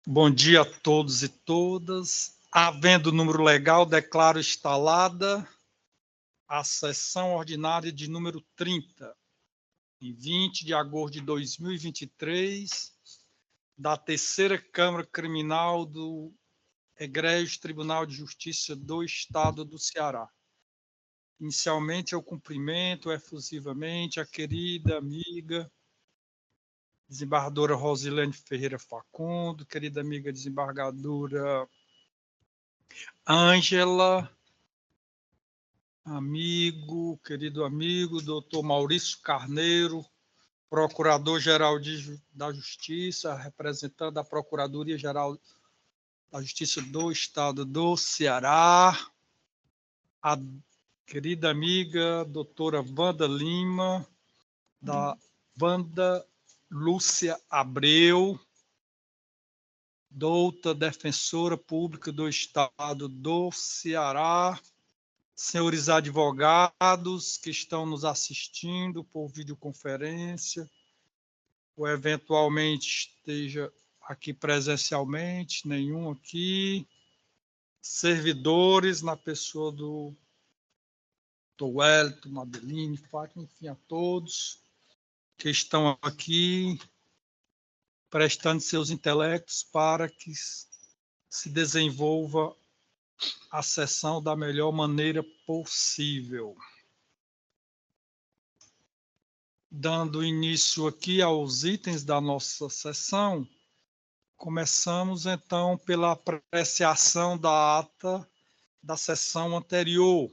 Bom dia a todos e todas. Havendo número legal, declaro instalada a sessão ordinária de número 30, em 20 de agosto de 2023, da Terceira Câmara Criminal do Egrégio Tribunal de Justiça do Estado do Ceará. Inicialmente, eu cumprimento efusivamente a querida amiga desembargadora Rosilene Ferreira Facundo, querida amiga desembargadora Ângela, querido amigo, doutor Maurício Carneiro, Procurador-Geral da Justiça, representante da Procuradoria-Geral da Justiça do Estado do Ceará, a querida amiga doutora Wanda Lima, da Wanda Lúcia Abreu, douta defensora pública do Estado do Ceará, senhores advogados que estão nos assistindo por videoconferência, ou eventualmente esteja aqui presencialmente, nenhum aqui, servidores na pessoa do Dr. Wellington, Madeline, Fátima, enfim, a todos que estão aqui prestando seus intelectos para que se desenvolva a sessão da melhor maneira possível. Dando início aqui aos itens da nossa sessão, começamos então pela apreciação da ata da sessão anterior,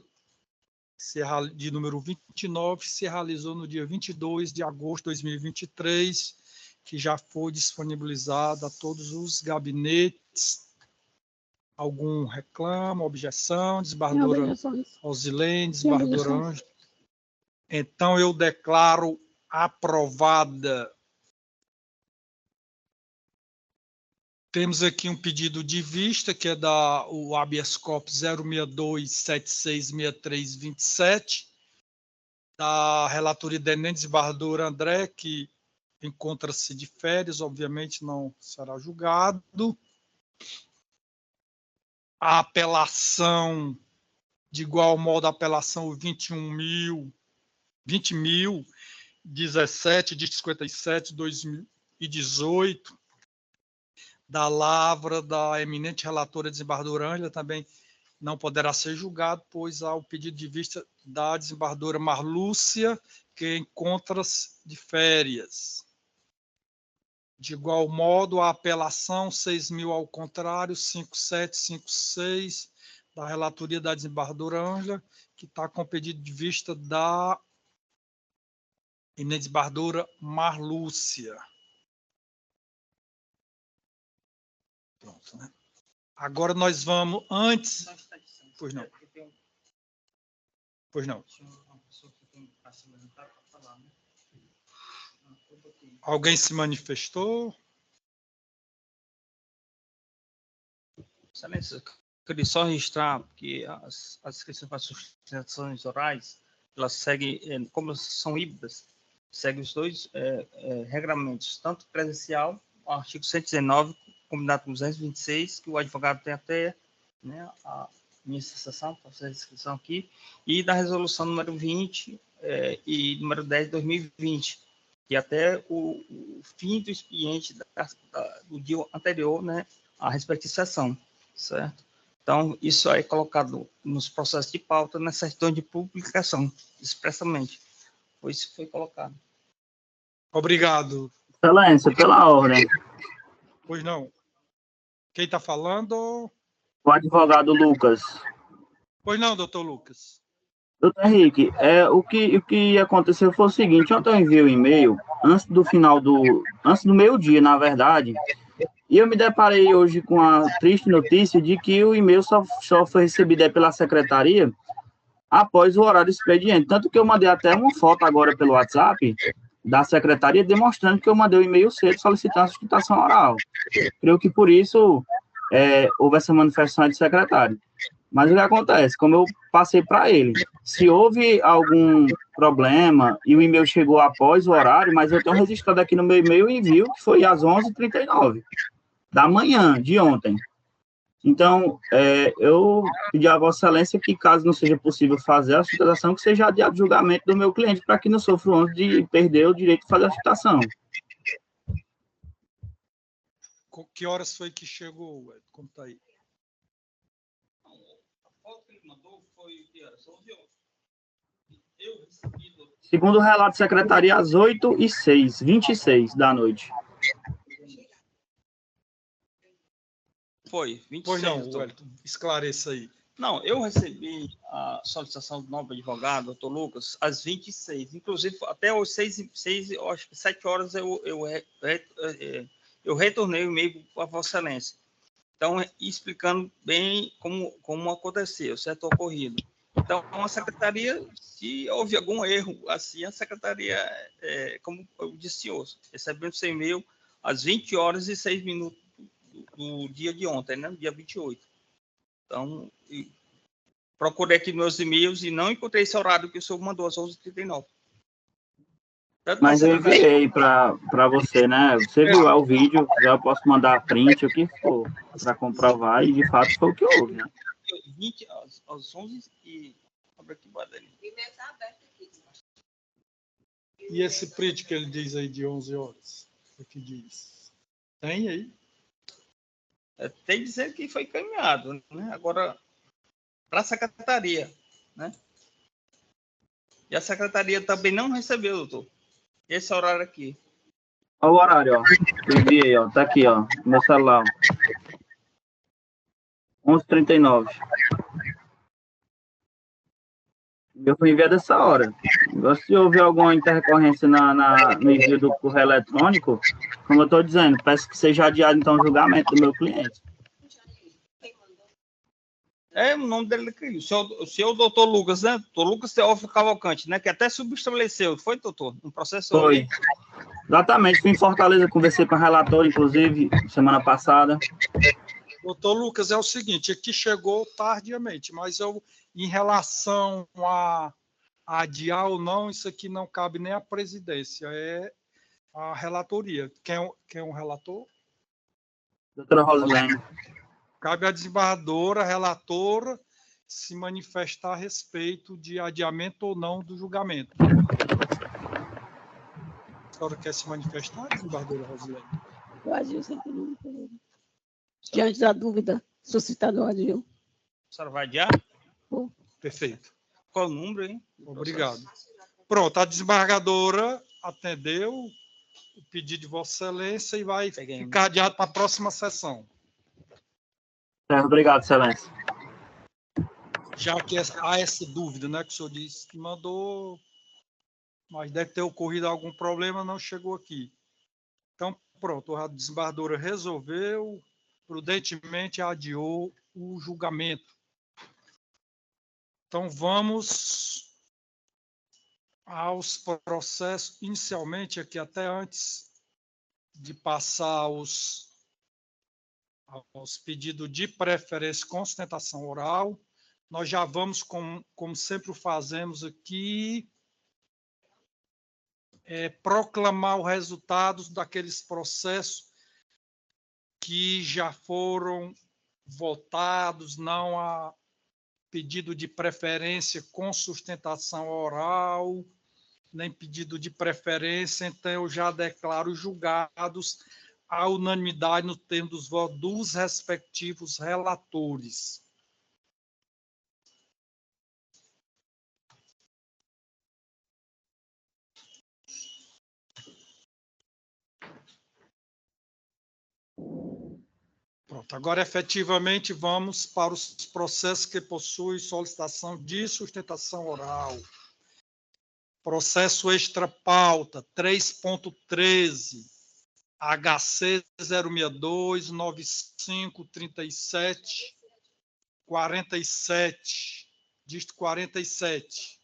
de número 29, que se realizou no dia 22 de agosto de 2023, que já foi disponibilizada a todos os gabinetes. Algum reclamo, objeção? Desembargadora Rosilene, desembargadora Ângela. Então, eu declaro aprovada. Temos aqui um pedido de vista, que é o habeas corpus 062-766327, da relatoria da desembargadora André, que encontra-se de férias, obviamente não será julgado. A apelação, de igual modo, a apelação 20.017 de 57 de 2018, da lavra da eminente relatora desembargadora Ângela, também não poderá ser julgado, pois há o pedido de vista da desembargadora Marlúcia, que encontra-se de férias. De igual modo, a apelação 6.000 ao contrário, 5756, da relatoria da desembargadora Ângela, que está com pedido de vista da desembargadora Marlúcia. Pronto, né? Agora nós vamos, antes... Pois não. Pois não. Alguém se manifestou? Excelência, eu queria só registrar que as inscrições para sustentações orais, elas seguem, como são híbridas, seguem os dois regramentos, tanto presencial, o artigo 119, combinado com 226, que o advogado tem até, né, a minha cessação, para fazer a inscrição aqui, e da resolução número 20 e número 10 de 2020, que até o fim do expediente do dia anterior, né, a respectiva sessão, certo? Então, isso é colocado nos processos de pauta na certidão de publicação, expressamente. Pois isso foi colocado. Obrigado. Excelência, pela ordem. Pois não. Quem está falando? O advogado Lucas. Pois não, doutor Lucas. Doutor Henrique, o que aconteceu foi o seguinte: ontem eu enviei um e-mail antes do meio-dia, na verdade, e eu me deparei hoje com a triste notícia de que o e-mail só foi recebido pela secretaria após o horário do expediente. Tanto que eu mandei até uma foto agora pelo WhatsApp da secretaria demonstrando que eu mandei o e-mail cedo solicitando a sustentação oral. Creio que por isso houve essa manifestação do secretário. Mas o que acontece? Como eu passei para ele, se houve algum problema e o e-mail chegou após o horário, mas eu tenho registrado aqui no meu e-mail e viu que foi às 11h39. da manhã de ontem. Então, eu pedi à Vossa Excelência que, caso não seja possível fazer a sustentação, que seja adiado o julgamento do meu cliente, para que não sofra o ônus de perder o direito de fazer a sustentação. Que horas foi que chegou, Wellington? Como está aí? A foto que ele mandou foi que horas? 11 horas. Eu recebi... Segundo o relato da secretaria, às 8h06, 26 da noite. Foi, 26. Pois não, Wellington, esclareça aí. Não, eu recebi a solicitação do novo advogado, doutor Lucas, às 26. Inclusive, até às 6, eu acho que 7 horas eu retornei o e-mail para Vossa Excelência. Então, explicando bem como aconteceu, certo ocorrido. Então, a secretaria, se houve algum erro, assim, a secretaria, como eu disse, senhor, recebendo seu e-mail às 20h06 do dia de ontem, né? Dia 28. Então, procurei aqui meus e-mails e não encontrei esse horário que o senhor mandou, às 11h39. Mas eu enviei para você, né? Você viu lá o vídeo, já eu posso mandar print, o que for, para comprovar, e de fato foi o que houve, né? 20 às 11 e... Abre aqui, E esse print que ele diz aí de 11 horas? O que diz? Tem aí? Tem que dizer que foi encaminhado, né? Agora, para a secretaria, né? E a secretaria também não recebeu, doutor. Esse horário aqui. Olha o horário, ó. Eu enviei, ó. Tá aqui, ó. No meu celular. 11h39. Eu fui enviado essa hora. Se houver alguma intercorrência no envio do correio eletrônico, como eu estou dizendo, peço que seja adiado, então, o julgamento do meu cliente. O nome dele aqui. O senhor doutor Lucas, né? Doutor Lucas Teófilo Cavalcante, né? Que até subestabeleceu. Foi, doutor? Um processo. Foi. Exatamente. Fui em Fortaleza, conversei com a relatora, inclusive, semana passada. Doutor Lucas, é o seguinte, aqui chegou tardiamente, mas em relação a adiar ou não, isso aqui não cabe nem à presidência, é a relatoria. Quem é o relator? Doutora Rosilene. Cabe à desembargadora, relatora, se manifestar a respeito de adiamento ou não do julgamento. A senhora quer se manifestar, desembargadora Rosilene? O Adil sempre não Pereira. Diante da dúvida suscitada ao Adil. A senhora vai adiar? Perfeito. Qual o número, hein? Obrigado. Pronto, a desembargadora atendeu o pedido de Vossa Excelência e vai ficar adiado para a próxima sessão. Obrigado, Excelência. Já que há essa dúvida, né, que o senhor disse que mandou, mas deve ter ocorrido algum problema, não chegou aqui. Então, pronto, a desembargadora resolveu, prudentemente adiou o julgamento. Então, vamos aos processos, inicialmente aqui, até antes de passar aos pedidos de preferência com sustentação oral, nós já vamos, como sempre fazemos aqui, proclamar os resultados daqueles processos que já foram votados, não há pedido de preferência com sustentação oral, nem pedido de preferência, então eu já declaro julgados à unanimidade no termo dos votos dos respectivos relatores. Pronto, agora efetivamente vamos para os processos que possuem solicitação de sustentação oral. Processo extra pauta 3.13, HC 062 9537 47, dígito 47.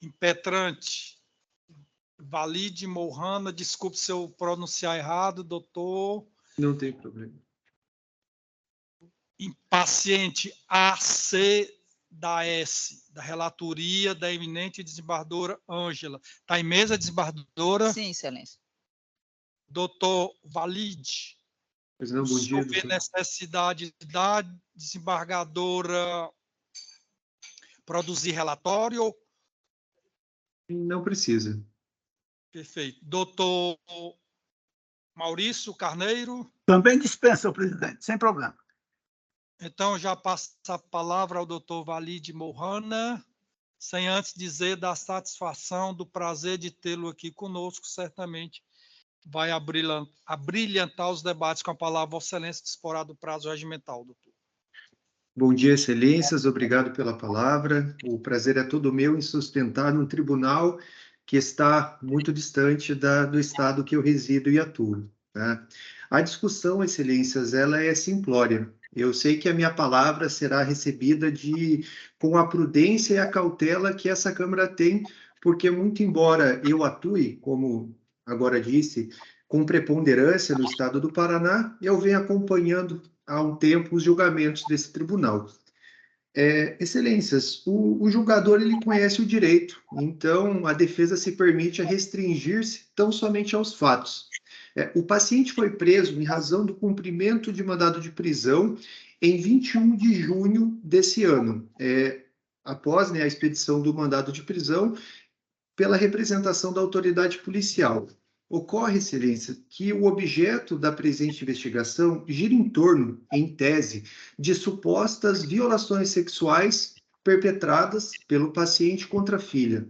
Impetrante Valide Mohana, desculpe se eu pronunciar errado, doutor. Não tem problema. Impaciente AC da S, da relatoria da eminente desembargadora Ângela. Está em mesa, desembargadora? Sim, excelência. Doutor Valide, Pois não, bom o dia, senhor vê doutor. necessidade da desembargadora produzir relatório? Não precisa. Perfeito. Doutor Maurício Carneiro? Também dispensa, senhor presidente, sem problema. Então, já passo a palavra ao doutor Valide Mohana, sem antes dizer da satisfação, do prazer de tê-lo aqui conosco, certamente vai abrilhantar os debates com a palavra, Vossa Excelência, disporá do prazo regimental, doutor. Bom dia, excelências, obrigado pela palavra. O prazer é todo meu em sustentar um tribunal que está muito distante do estado que eu resido e atuo. Tá? A discussão, excelências, ela é simplória. Eu sei que a minha palavra será recebida com a prudência e a cautela que essa Câmara tem, porque muito embora eu atue, como agora disse, com preponderância no estado do Paraná, eu venho acompanhando há um tempo os julgamentos desse tribunal. Excelências, o julgador ele conhece o direito, então a defesa se permite a restringir-se tão somente aos fatos. O paciente foi preso em razão do cumprimento de mandado de prisão em 21 de junho desse ano, após a expedição do mandado de prisão pela representação da autoridade policial. Ocorre, excelência, que o objeto da presente investigação gira em torno, em tese, de supostas violações sexuais perpetradas pelo paciente contra a filha.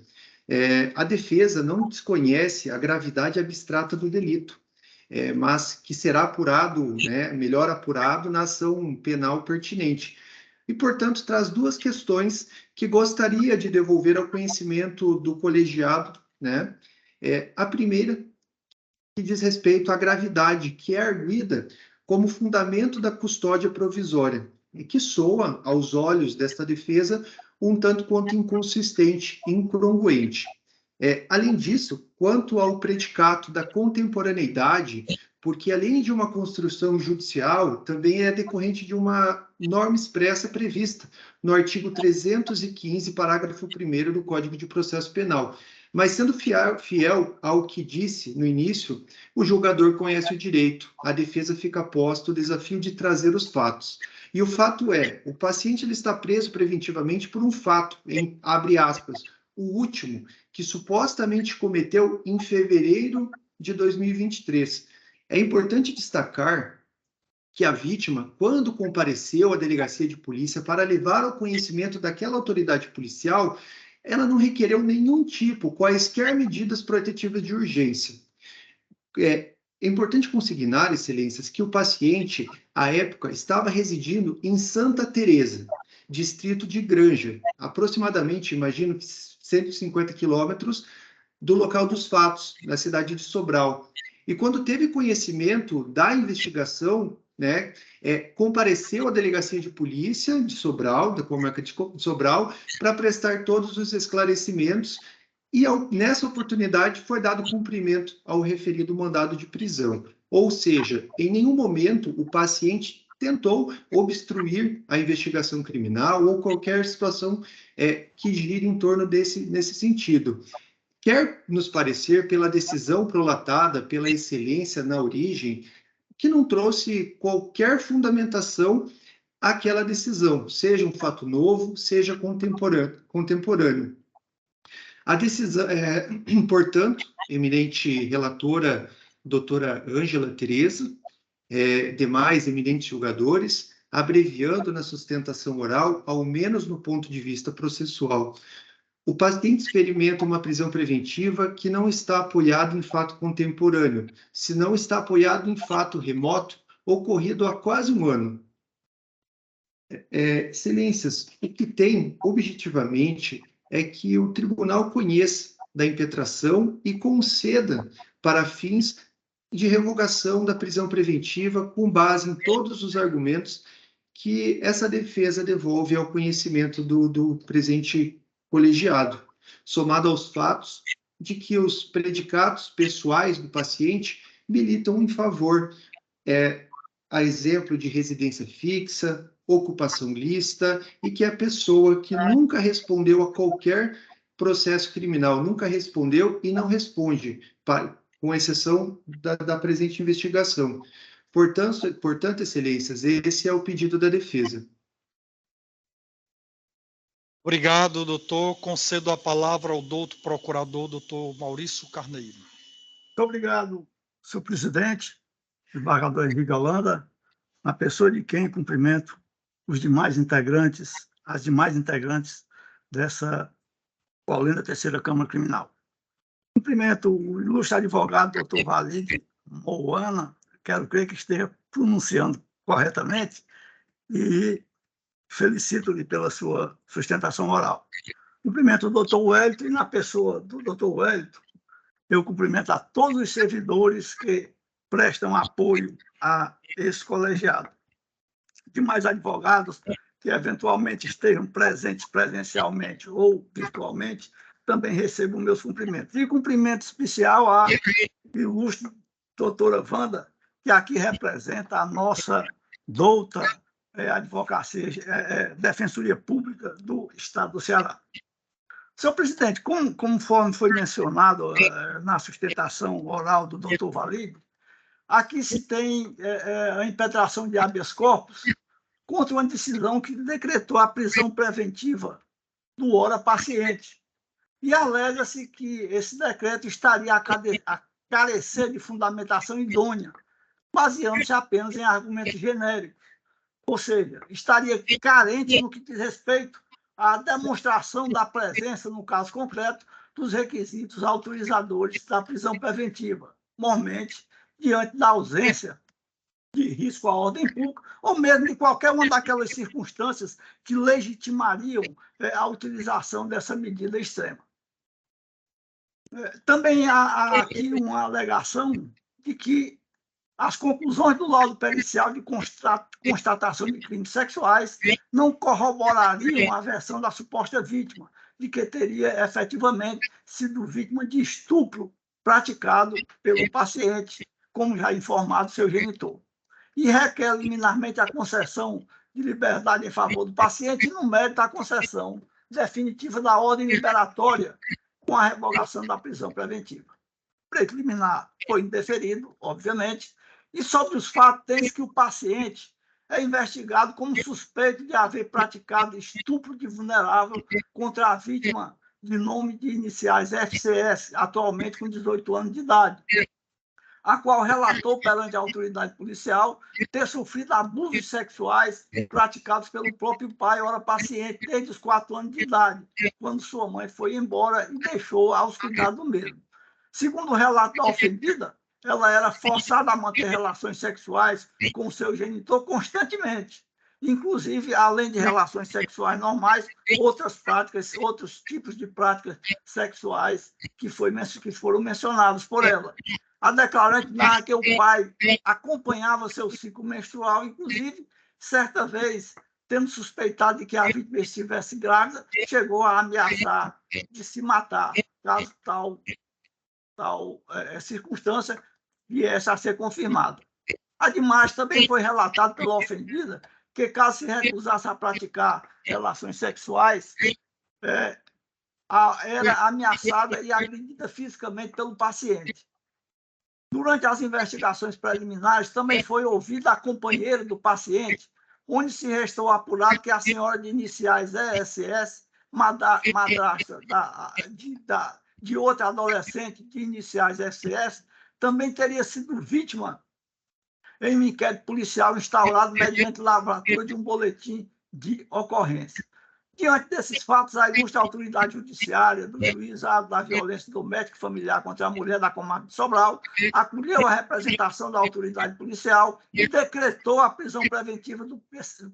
A defesa não desconhece a gravidade abstrata do delito, mas que será apurado, melhor apurado na ação penal pertinente. E, portanto, traz duas questões que gostaria de devolver ao conhecimento do colegiado. A primeira, que diz respeito à gravidade, que é arguida como fundamento da custódia provisória, e que soa, aos olhos desta defesa, um tanto quanto inconsistente, incongruente. Além disso, quanto ao predicato da contemporaneidade, porque além de uma construção judicial, também é decorrente de uma norma expressa prevista no artigo 315, parágrafo 1º do Código de Processo Penal. Mas sendo fiel ao que disse no início, o julgador conhece o direito, a defesa fica posta o desafio de trazer os fatos. E o fato o paciente ele está preso preventivamente por um fato, abre aspas, o último, que supostamente cometeu em fevereiro de 2023. É importante destacar que a vítima, quando compareceu à delegacia de polícia para levar ao conhecimento daquela autoridade policial, ela não requereu nenhum tipo, quaisquer medidas protetivas de urgência. É importante consignar, excelências, que o paciente, à época, estava residindo em Santa Teresa, distrito de Granja, aproximadamente, imagino, 150 quilômetros do local dos fatos, na cidade de Sobral. E quando teve conhecimento da investigação, compareceu à delegacia de polícia de Sobral, da comarca de Sobral, para prestar todos os esclarecimentos, e nessa oportunidade foi dado cumprimento ao referido mandado de prisão. Ou seja, em nenhum momento o paciente tentou obstruir a investigação criminal ou qualquer situação que gire em torno nesse sentido. Quer nos parecer, pela decisão prolatada, pela excelência na origem, que não trouxe qualquer fundamentação àquela decisão, seja um fato novo, seja contemporâneo. A decisão, portanto, eminente relatora, doutora Ângela Tereza, demais eminentes julgadores, abreviando na sustentação oral, ao menos no ponto de vista processual, o paciente experimenta uma prisão preventiva que não está apoiada em fato contemporâneo, se não está apoiado em fato remoto, ocorrido há quase um ano. Excelências, o que tem, objetivamente, é que o tribunal conheça da impetração e conceda para fins de revogação da prisão preventiva com base em todos os argumentos que essa defesa devolve ao conhecimento do presente colegiado, somado aos fatos de que os predicados pessoais do paciente militam em favor, a exemplo de residência fixa, ocupação lícita, e que a pessoa que nunca respondeu a qualquer processo criminal, nunca respondeu e não responde com exceção da presente investigação. Portanto, excelências, esse é o pedido da defesa. Obrigado, doutor. Concedo a palavra ao doutor procurador, doutor Maurício Carneiro. Muito obrigado, senhor presidente, desembargador Henrique Holanda, na pessoa de quem cumprimento os demais integrantes, as demais integrantes dessa Paulina Terceira Câmara Criminal. Cumprimento o ilustre advogado, doutor Valide Moana, quero crer que esteja pronunciando corretamente, e felicito-lhe pela sua sustentação oral. Cumprimento o doutor Wellington, e na pessoa do doutor Wellington, eu cumprimento a todos os servidores que prestam apoio a esse colegiado. Demais advogados que eventualmente estejam presentes presencialmente ou virtualmente, também recebo meus cumprimentos. E cumprimento especial à ilustre doutora Wanda, que aqui representa a nossa douta advocacia, Defensoria Pública do Estado do Ceará. Senhor presidente, conforme foi mencionado na sustentação oral do doutor Valide, aqui se tem a impetração de habeas corpus contra uma decisão que decretou a prisão preventiva do ora paciente. E alega-se que esse decreto estaria a carecer de fundamentação idônea, baseando-se apenas em argumentos genéricos. Ou seja, estaria carente no que diz respeito à demonstração da presença, no caso concreto, dos requisitos autorizadores da prisão preventiva, normalmente diante da ausência de risco à ordem pública, ou mesmo de qualquer uma daquelas circunstâncias que legitimariam a utilização dessa medida extrema. Também há aqui uma alegação de que as conclusões do laudo pericial de constatação de crimes sexuais não corroborariam a versão da suposta vítima, de que teria efetivamente sido vítima de estupro praticado pelo paciente, como já informado seu genitor. E requer liminarmente a concessão de liberdade em favor do paciente e, no mérito, a concessão definitiva da ordem liberatória com a revogação da prisão preventiva. O pleito liminar foi indeferido, obviamente, e sobre os fatos tem que o paciente é investigado como suspeito de haver praticado estupro de vulnerável contra a vítima de nome de iniciais FCS, atualmente com 18 anos de idade, a qual relatou perante a autoridade policial ter sofrido abusos sexuais praticados pelo próprio pai, ora paciente, desde os 4 anos de idade, quando sua mãe foi embora e deixou aos cuidados do mesmo. Segundo o relato da ofendida, ela era forçada a manter relações sexuais com seu genitor constantemente. Inclusive, além de relações sexuais normais, outras práticas, outros tipos de práticas sexuais que foram mencionados por ela. A declarante narra que o pai acompanhava seu ciclo menstrual, inclusive, certa vez, tendo suspeitado de que a vítima estivesse grávida, chegou a ameaçar de se matar, caso tal circunstância viesse a ser confirmada. Ademais, também foi relatado pela ofendida que, caso se recusasse a praticar relações sexuais, era ameaçada e agredida fisicamente pelo paciente. Durante as investigações preliminares, também foi ouvida a companheira do paciente, onde se restou apurado que a senhora de iniciais ESS, madrasta de outra adolescente de iniciais FCS, também teria sido vítima em um inquérito policial instaurado mediante lavratura de um boletim de ocorrência. Diante desses fatos, a ilustre autoridade judiciária do Juizado da Violência Doméstica e Familiar contra a Mulher da Comarca de Sobral acolheu a representação da autoridade policial e decretou a prisão preventiva do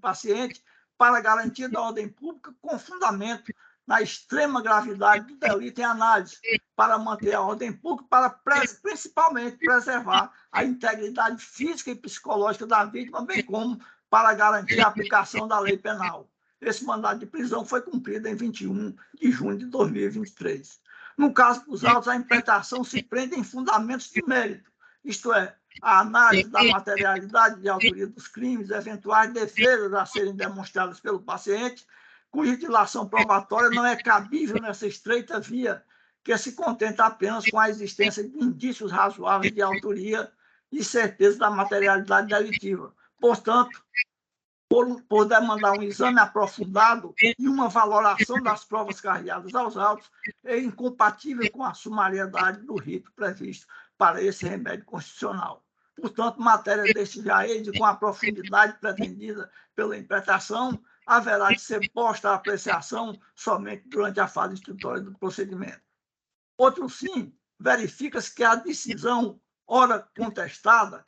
paciente para garantia da ordem pública com fundamento na extrema gravidade do delito em análise, para manter a ordem pública, para principalmente preservar a integridade física e psicológica da vítima, bem como para garantir a aplicação da lei penal. Esse mandado de prisão foi cumprido em 21 de junho de 2023. No caso dos autos, a impetração se prende em fundamentos de mérito, isto é, a análise da materialidade de autoria dos crimes, eventuais defesas a serem demonstradas pelo paciente, cuja dilação probatória não é cabível nessa estreita via que se contenta apenas com a existência de indícios razoáveis de autoria e certeza da materialidade delitiva. Portanto, por demandar um exame aprofundado e uma valoração das provas carreadas aos autos, é incompatível com a sumariedade do rito previsto para esse remédio constitucional. Portanto, matéria deste jaede, com a profundidade pretendida pela interpretação, haverá de ser posta à apreciação somente durante a fase instrutória do procedimento. Outro sim, verifica-se que a decisão, ora contestada,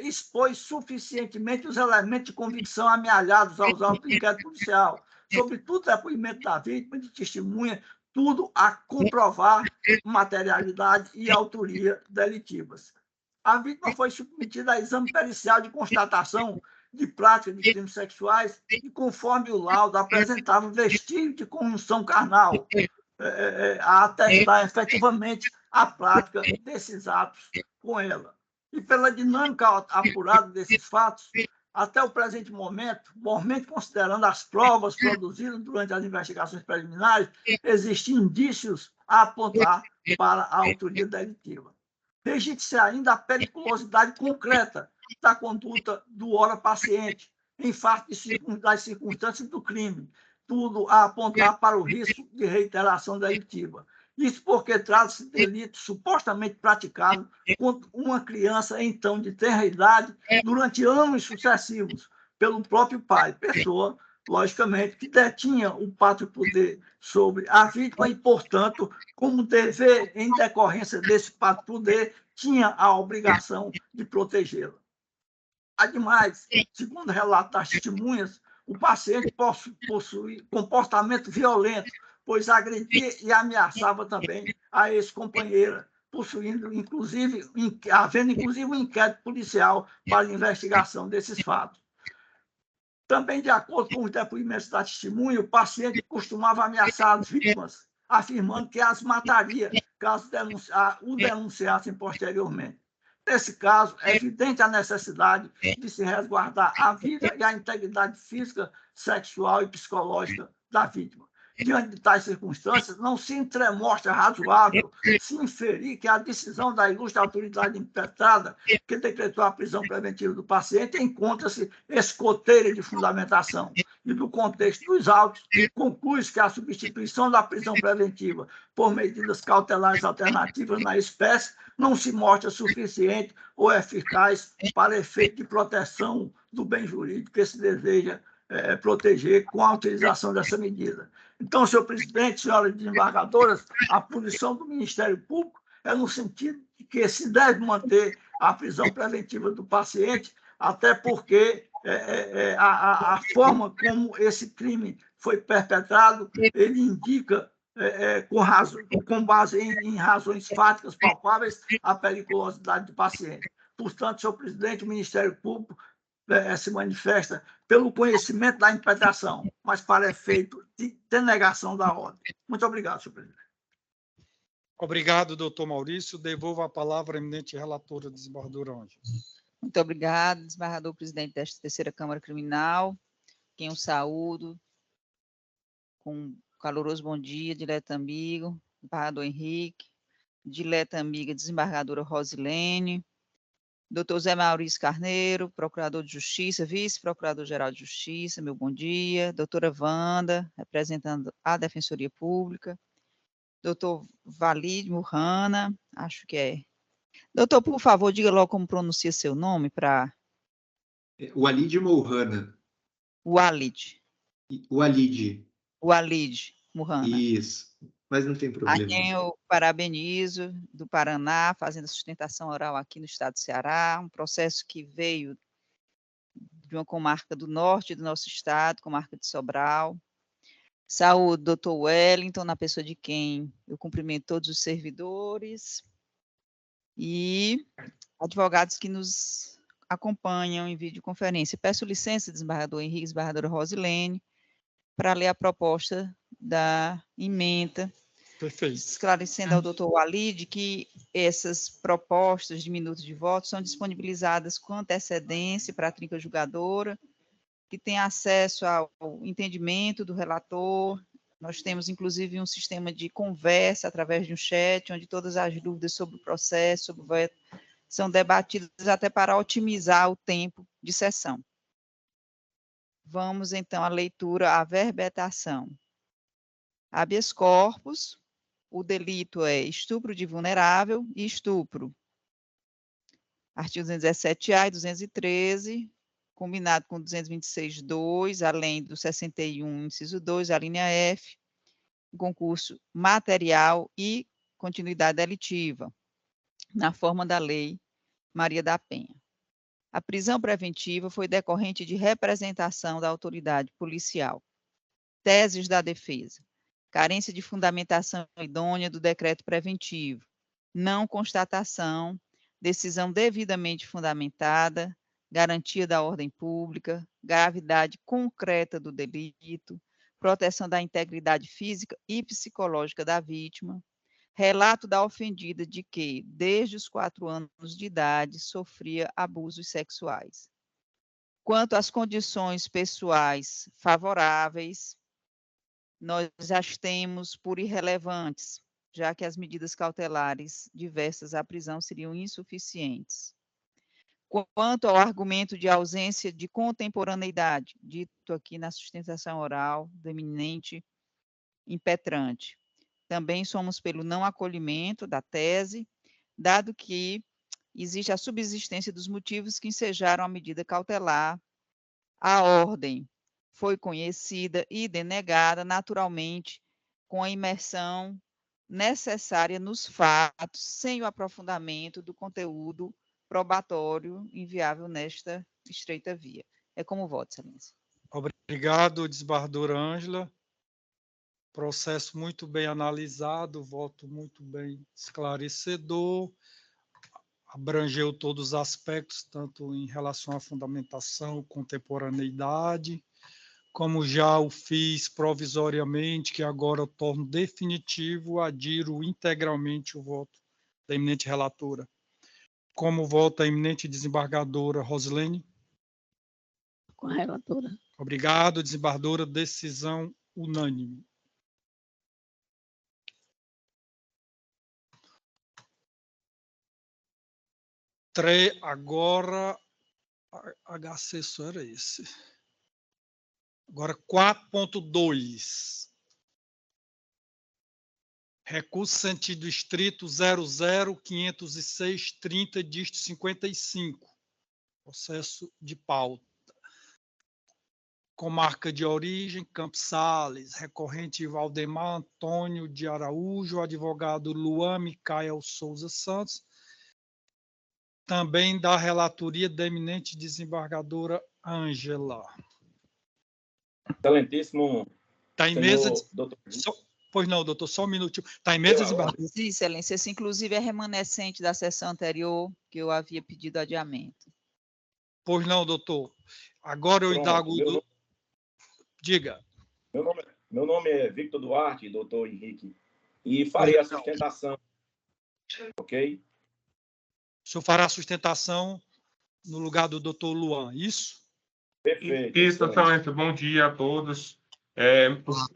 expôs suficientemente os elementos de convicção amealhados aos autos do inquérito policial, sobretudo depoimento da vítima, de testemunha, tudo a comprovar materialidade e autoria delitivas. A vítima foi submetida a exame pericial de constatação de prática de crimes sexuais e, conforme o laudo, apresentava vestígio de conjunção carnal, a atestar efetivamente a prática desses atos com ela. E pela dinâmica apurada desses fatos, até o presente momento, mormente considerando as provas produzidas durante as investigações preliminares, existem indícios a apontar para a autoria delitiva. Registre-se ainda a periculosidade concreta da conduta do ora paciente, em face das circunstâncias do crime, tudo a apontar para o risco de reiteração delitiva. Isso porque trata-se de delito supostamente praticado contra uma criança, então, de tenra idade, durante anos sucessivos, pelo próprio pai, pessoa, logicamente, que detinha o pátrio poder sobre a vítima e, portanto, como dever, em decorrência desse pátrio poder, tinha a obrigação de protegê-la. Ademais, segundo o relato das testemunhas, o paciente possui comportamento violento, pois agredia e ameaçava também a ex-companheira, possuindo, inclusive, havendo inclusive um inquérito policial para a investigação desses fatos. Também, de acordo com os depoimentos da testemunha, o paciente costumava ameaçar as vítimas, afirmando que as mataria caso o denunciassem posteriormente. Nesse caso, é evidente a necessidade de se resguardar a vida e a integridade física, sexual e psicológica da vítima. Diante de tais circunstâncias, não se entremostra razoável se inferir que a decisão da ilustre autoridade impetrada que decretou a prisão preventiva do paciente encontra-se escoteira de fundamentação. E do contexto dos autos, conclui-se que a substituição da prisão preventiva por medidas cautelares alternativas na espécie não se mostra suficiente ou eficaz para efeito de proteção do bem jurídico que se deseja proteger com a utilização dessa medida. Então, senhor presidente, senhoras desembargadoras, a posição do Ministério Público é no sentido de que se deve manter a prisão preventiva do paciente, até porque a forma como esse crime foi perpetrado, ele indica, com base em razões fáticas palpáveis, a periculosidade do paciente. Portanto, senhor presidente, o Ministério Público se manifesta pelo conhecimento da impetração, mas para efeito de denegação da ordem. Muito obrigado, senhor presidente. Obrigado, doutor Maurício. Devolvo a palavra à eminente relatora, desembargadora Ângela. Muito obrigado, desembargador presidente desta terceira Câmara Criminal, quem eu saúdo, com um caloroso bom dia, direto amigo, desembargador Henrique, dileta amiga, desembargadora Rosilene, doutor Zé Maurício Carneiro, procurador de Justiça, vice-procurador-geral de Justiça, meu bom dia, doutora Wanda, representando a Defensoria Pública, doutor Walid Murrana, acho que é. Doutor, por favor, diga logo como pronuncia seu nome para... Walid Murrana. Walid. Walid Murrana. Isso, mas não tem problema. A quem eu parabenizo, do Paraná, fazendo a sustentação oral aqui no estado do Ceará, um processo que veio de uma comarca do norte do nosso estado, comarca de Sobral. Saúde, doutor Wellington, na pessoa de quem eu cumprimento todos os servidores e advogados que nos acompanham em videoconferência. Peço licença, desembargador Henrique, desembargadora Rosilene, para ler a proposta da ementa. Perfeito. Esclarecendo ao doutor Walid que essas propostas de minutos de voto são disponibilizadas com antecedência para a trinca julgadora, que tem acesso ao entendimento do relator Nós temos, inclusive, um sistema de conversa através de um chat, onde todas as dúvidas sobre o processo, sobre o veto, são debatidas até para otimizar o tempo de sessão. Vamos, então, à leitura, à verbetação. Habeas corpus, o delito é estupro de vulnerável e estupro. Artigo 217-A e 213, combinado com 226.2, além do 61, inciso 2, a linha F, concurso material e continuidade delitiva, na forma da Lei Maria da Penha. A prisão preventiva foi decorrente de representação da autoridade policial. Teses da defesa. Carência de fundamentação idônea do decreto preventivo. Não constatação, decisão devidamente fundamentada, garantia da ordem pública, gravidade concreta do delito, proteção da integridade física e psicológica da vítima, relato da ofendida de que, desde os 4 anos de idade, sofria abusos sexuais. Quanto às condições pessoais favoráveis, nós as temos por irrelevantes, já que as medidas cautelares diversas à prisão seriam insuficientes. Quanto ao argumento de ausência de contemporaneidade, dito aqui na sustentação oral do eminente impetrante, também somos pelo não acolhimento da tese, dado que existe a subsistência dos motivos que ensejaram a medida cautelar, a ordem foi conhecida e denegada naturalmente com a imersão necessária nos fatos, sem o aprofundamento do conteúdo probatório inviável nesta estreita via. É como voto, excelência. Obrigado, desembargadora Ângela. Processo muito bem analisado, voto muito bem esclarecedor, abrangeu todos os aspectos, tanto em relação à fundamentação, contemporaneidade, como já o fiz provisoriamente, que agora eu torno definitivo, adiro integralmente o voto da eminente relatora. Como vota a eminente desembargadora Rosilene? Com a relatora. Obrigado, desembargadora, decisão unânime. Agora, HC só era esse. Agora, 4.2. Recurso sentido estrito 00-506-30, dígito 55. Processo de pauta. Comarca de origem, Campos Sales. Recorrente Valdemar Antônio de Araújo. Advogado Luan Micael Souza Santos. Também da relatoria da eminente desembargadora Ângela. Excelentíssimo Está em mesa. doutor. Pois não, doutor, só um minutinho. Está em mesa, desembargadora? Sim, excelência. Esse, inclusive, é remanescente da sessão anterior, que eu havia pedido adiamento. Pois não, doutor. Agora eu indago. Diga. Meu nome é Victor Duarte, doutor Henrique, e farei a sustentação. Ok? O senhor fará a sustentação no lugar do doutor Luan, isso? Perfeito. Isso, excelência. Bom dia a todos.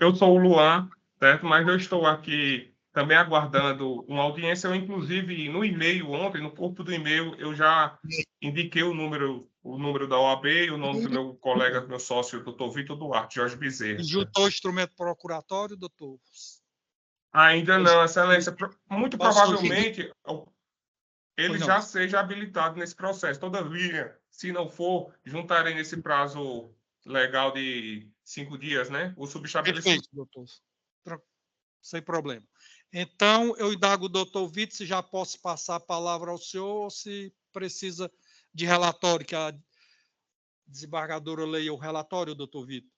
Eu sou o Luan, certo? Mas eu estou aqui também aguardando uma audiência. Eu, inclusive, no e-mail ontem, no corpo do e-mail, eu já indiquei o número da OAB e o nome do meu colega, meu sócio, doutor Vitor Duarte, Jorge Bezerra. E juntou o instrumento procuratório, doutor? Ainda não, excelência. Muito provavelmente ele já seja habilitado nesse processo. Todavia, se não for, juntarei nesse prazo legal de 5 dias, né? O subestabelecimento. Perfeito, doutor. Sem problema. Então, eu indago o doutor Vitor se já posso passar a palavra ao senhor ou se precisa de relatório, que a desembargadora leia o relatório, doutor Vitor.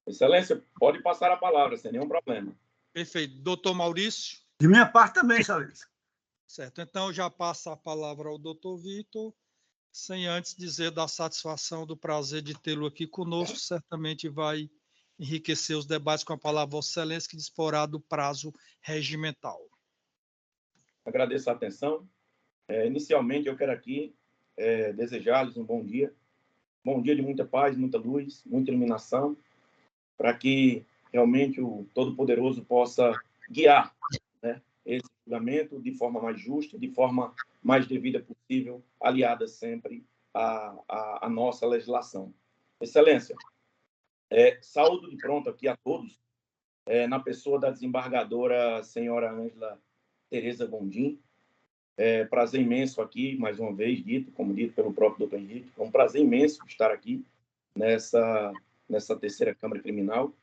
Excelência, pode passar a palavra, sem nenhum problema. Perfeito. Doutor Maurício? De minha parte também, excelência. Certo. Então, já passo a palavra ao doutor Vitor, sem antes dizer da satisfação, do prazer de tê-lo aqui conosco. Certamente vai enriquecer os debates com a palavra Vossa Excelência, que disporá do prazo regimental. Agradeço a atenção. Inicialmente, eu quero aqui desejar-lhes um bom dia. Bom dia de muita paz, muita luz, muita iluminação, para que realmente o Todo-Poderoso possa guiar, né, esse julgamento de forma mais justa, de forma mais devida possível, aliada sempre à nossa legislação. Excelência, saúdo de pronto aqui a todos, na pessoa da desembargadora senhora Ângela Tereza Gondim. Prazer imenso aqui, mais uma vez, como dito pelo próprio doutor Henrique, é um prazer imenso estar aqui nessa terceira Câmara Criminal,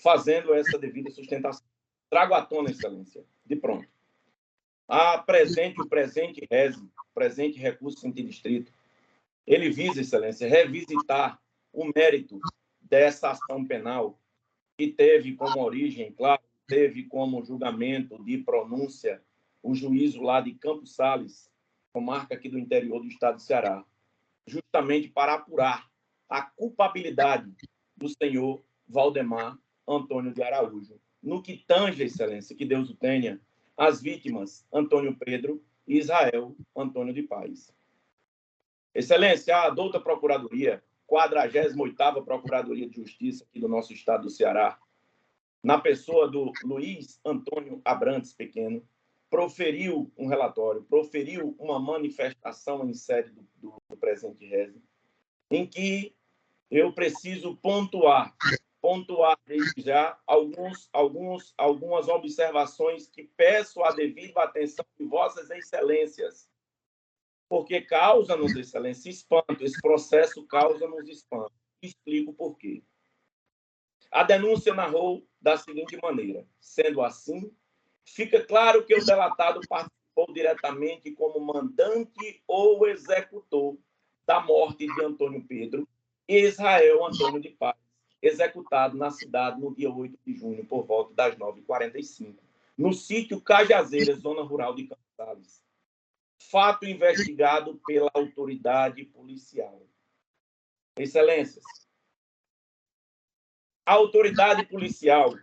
fazendo essa devida sustentação. Trago à tona, excelência, de pronto. O presente recurso antidistrito, ele visa, excelência, revisitar o mérito dessa ação penal que teve como origem, claro, teve como julgamento de pronúncia o juízo lá de Campos Sales, comarca aqui do interior do estado do Ceará, justamente para apurar a culpabilidade do senhor Valdemar Antônio de Araújo, no que tange, excelência, que Deus o tenha, as vítimas Antônio Pedro e Israel Antônio de Paz. Excelência, a douta Procuradoria, 48ª Procuradoria de Justiça aqui do nosso estado do Ceará, na pessoa do Luiz Antônio Abrantes Pequeno, proferiu um relatório, proferiu uma manifestação em sede do presente reze, em que eu preciso pontuar desde já algumas observações que peço a devida atenção de vossas excelências, porque causa-nos, excelência, espanto. Esse processo causa-nos espanto. Explico por quê. A denúncia narrou da seguinte maneira: sendo assim, fica claro que o delatado participou diretamente como mandante ou executor da morte de Antônio Pedro e Israel Antônio de Paz, executado na cidade no dia 8 de junho, por volta das 9h45, no sítio Cajazeiras, zona rural de Campos Sales. Fato investigado pela autoridade policial. Excelências, a autoridade policial,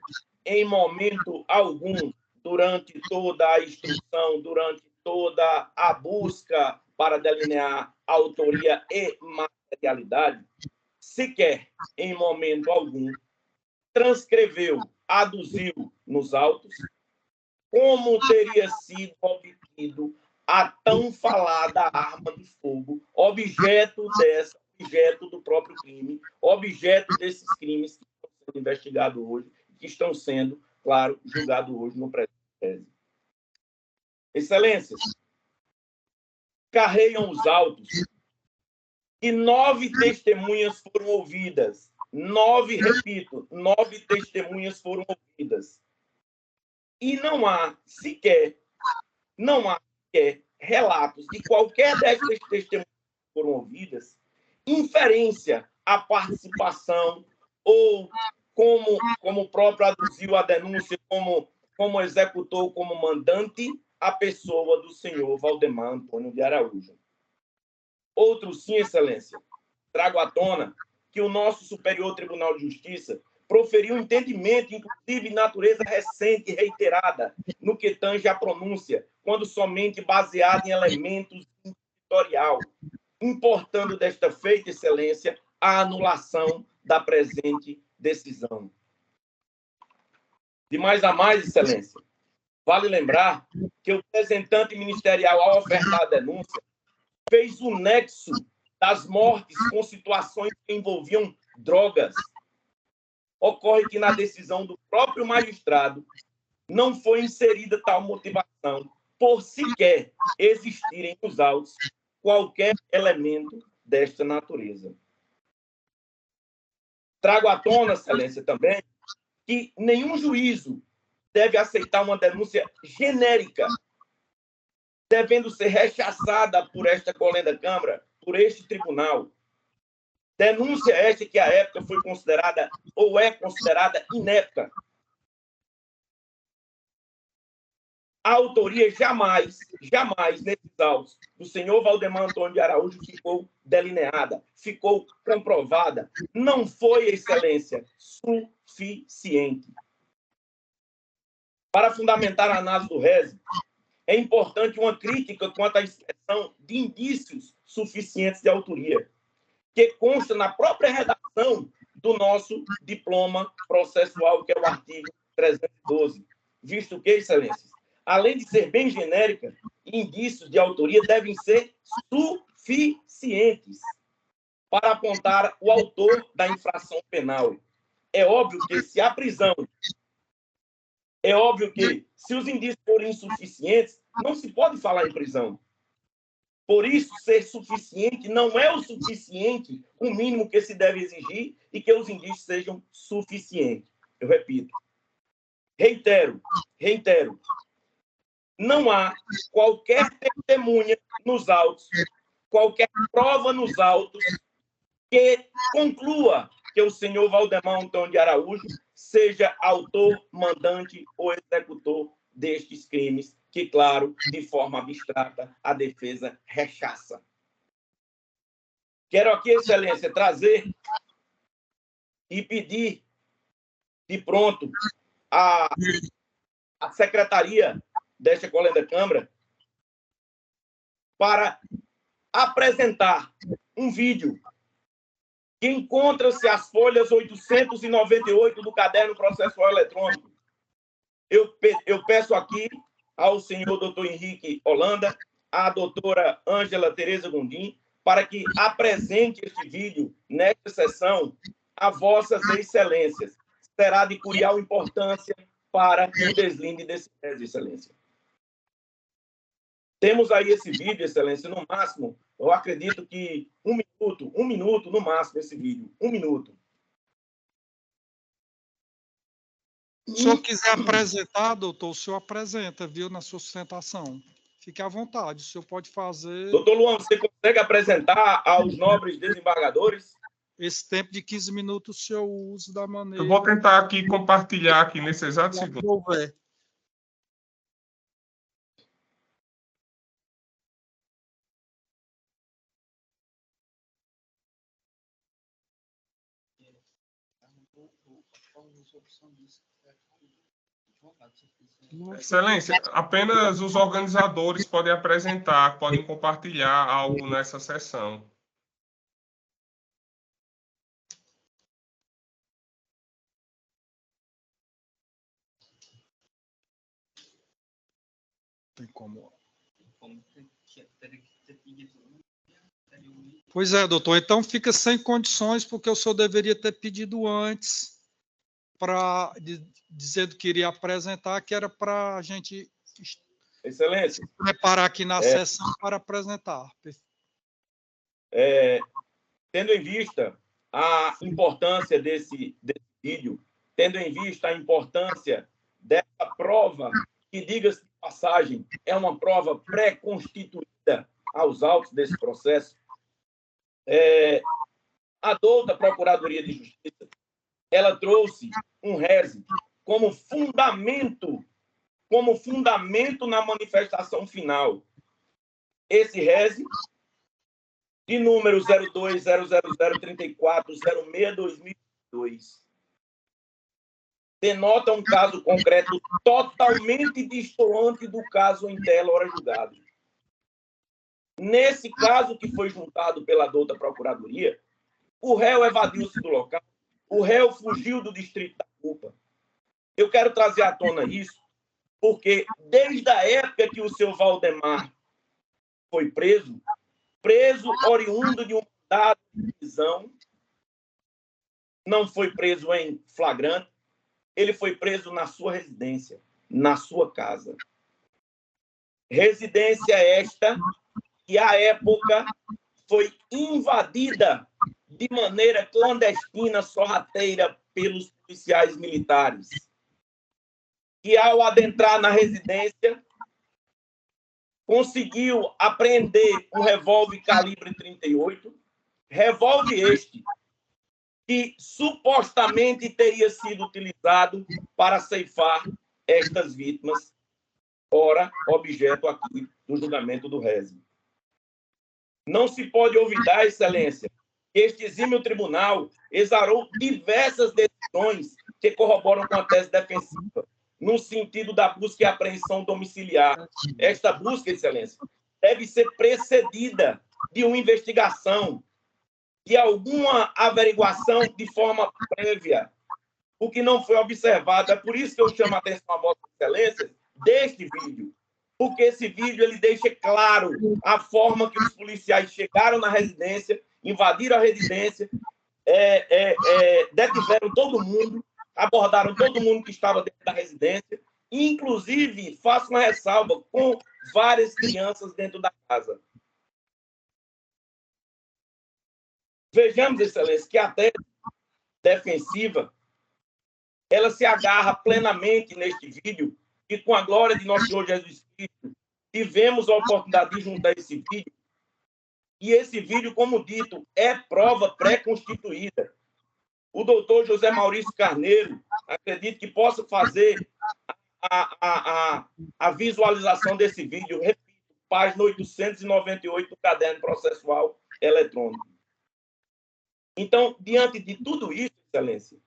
em momento algum, durante toda a instrução, durante toda a busca para delinear autoria e materialidade, sequer, em momento algum, transcreveu, aduziu nos autos como teria sido obtido a tão falada arma de fogo, objeto do próprio crime, objeto desses crimes que estão sendo investigados hoje, que estão sendo, claro, julgados hoje no presente. Excelências, carreiam os autos que 9 testemunhas foram ouvidas. 9 testemunhas foram ouvidas. E não há sequer relatos de qualquer dessas testemunhas que foram ouvidas, inferência à participação ou como o próprio aduziu a denúncia, como executor, como mandante, a pessoa do senhor Valdemar Antônio de Araújo. Outro sim, excelência, trago à tona que o nosso Superior Tribunal de Justiça proferiu um entendimento, inclusive de natureza recente e reiterada, no que tange à pronúncia, quando somente baseado em elementos inquisitorial, importando desta feita, excelência, a anulação da presente decisão. De mais a mais, excelência, vale lembrar que o representante ministerial, ao ofertar a denúncia, fez o nexo das mortes com situações que envolviam drogas. Ocorre que na decisão do próprio magistrado não foi inserida tal motivação, por sequer existirem nos autos qualquer elemento desta natureza. Trago à tona, excelência, também, que nenhum juízo deve aceitar uma denúncia genérica, devendo ser rechaçada por esta colenda Câmara, por este tribunal. Denúncia esta que à época foi considerada ou é considerada inepta. A autoria jamais nesses autos do senhor Valdemar Antônio de Araújo ficou delineada, ficou comprovada. Não foi, excelência, suficiente. Para fundamentar a análise do reze, é importante uma crítica quanto à expressão de indícios suficientes de autoria, que consta na própria redação do nosso diploma processual, que é o artigo 312. Visto que, excelências, além de ser bem genérica, indícios de autoria devem ser suficientes para apontar o autor da infração penal. É óbvio que se a prisão, se os indícios forem insuficientes, não se pode falar em prisão. Por isso, ser suficiente não é o suficiente, o mínimo que se deve exigir e que os indícios sejam suficientes. Eu repito. Reitero. Não há qualquer testemunha nos autos, qualquer prova nos autos que conclua que o senhor Valdemar Antônio de Araújo seja autor, mandante ou executor destes crimes, que, claro, de forma abstrata, a defesa rechaça. Quero aqui, excelência, trazer e pedir de pronto a secretaria desta Colégia da Câmara para apresentar um vídeo que encontra-se as folhas 898 do caderno processual eletrônico. Eu peço aqui ao senhor doutor Henrique Holanda, à doutora Ângela Tereza Gondim, para que apresente este vídeo nesta sessão a vossas excelências. Será de curial importância para o deslinde desse tese, excelência. Temos aí esse vídeo, excelência, no máximo, eu acredito que um minuto no máximo esse vídeo, 1 minuto. Se o senhor quiser apresentar, doutor, o senhor apresenta, viu, na sua sustentação. Fique à vontade, o senhor pode fazer... Doutor Luan, você consegue apresentar aos nobres desembargadores? Esse tempo de 15 minutos o senhor usa da maneira... Eu vou tentar aqui compartilhar aqui nesse exato segundo. Excelência, apenas os organizadores podem apresentar, podem compartilhar algo nessa sessão. Tem como. Pois é, doutor. Então fica sem condições, porque o senhor deveria ter pedido antes, dizendo que iria apresentar, que era para a gente Excelência, se preparar aqui na sessão para apresentar. Tendo em vista a importância desse vídeo, tendo em vista a importância dessa prova, que, diga-se de passagem, é uma prova pré-constituída aos autos desse processo, a douta Procuradoria de Justiça, ela trouxe um reze como fundamento na manifestação final. Esse reze, de número 02.0003406/2002, denota um caso concreto totalmente distoante do caso em tela hora julgado. Nesse caso que foi juntado pela douta Procuradoria, o réu evadiu-se do local, o réu fugiu do distrito da culpa. Eu quero trazer à tona isso, porque desde a época que o seu Valdemar foi preso oriundo de um mandado de prisão, não foi preso em flagrante, ele foi preso na sua residência, na sua casa. Residência esta que, à época, foi invadida de maneira clandestina, sorrateira, pelos policiais militares. E, ao adentrar na residência, conseguiu apreender um revólver calibre 38, revólver este que supostamente teria sido utilizado para ceifar estas vítimas, ora, objeto aqui do julgamento do reze. Não se pode olvidar, excelência, que este exímio tribunal exarou diversas decisões que corroboram com a tese defensiva, no sentido da busca e apreensão domiciliar. Esta busca, excelência, deve ser precedida de uma investigação de alguma averiguação de forma prévia, o que não foi observado. É por isso que eu chamo a atenção a Vossa Excelência deste vídeo, porque esse vídeo ele deixa claro a forma que os policiais chegaram na residência, invadiram a residência, detiveram todo mundo, abordaram todo mundo que estava dentro da residência, e, inclusive, faço uma ressalva, com várias crianças dentro da casa. Vejamos, Excelência, que a tese defensiva ela se agarra plenamente neste vídeo e, com a glória de nosso Senhor Jesus Cristo, tivemos a oportunidade de juntar esse vídeo. E esse vídeo, como dito, é prova pré-constituída. O doutor José Maurício Carneiro, acredito que possa fazer a visualização desse vídeo, repito, página 898 do caderno processual eletrônico. Então, diante de tudo isso, Excelência,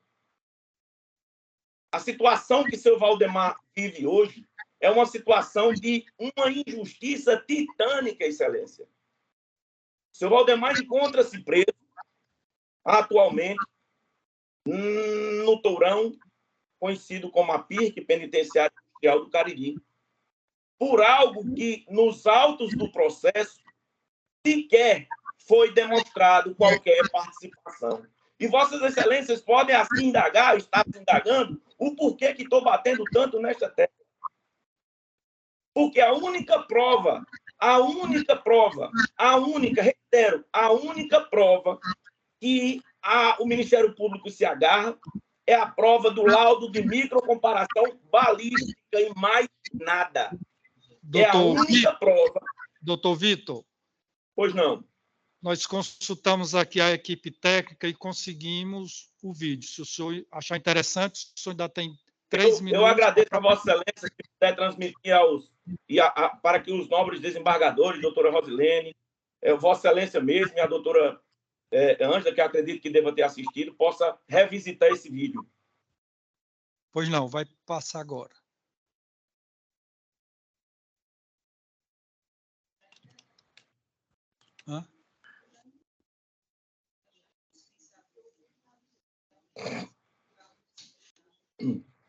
a situação que seu Valdemar vive hoje é uma situação de uma injustiça titânica, Excelência. Seu Valdemar encontra-se preso atualmente no Tourão, conhecido como a PIRC, Penitenciária Industrial do Cariri, por algo que, nos autos do processo, sequer foi demonstrado qualquer participação. E Vossas Excelências podem assim indagar, estar se indagando, o porquê que estou batendo tanto nesta tecla. Porque a única prova, reitero, a única prova que o Ministério Público se agarra é a prova do laudo de microcomparação balística e mais nada. É a única prova. Doutor Vitor. Pois não. Nós consultamos aqui a equipe técnica e conseguimos o vídeo. Se o senhor achar interessante, o senhor ainda tem 3 minutos. Eu agradeço a Vossa Excelência que puder transmitir para que os nobres desembargadores, doutora Rosilene, Vossa Excelência mesmo e a doutora Ângela, que eu acredito que deva ter assistido, possa revisitar esse vídeo. Pois não, vai passar agora. Hã?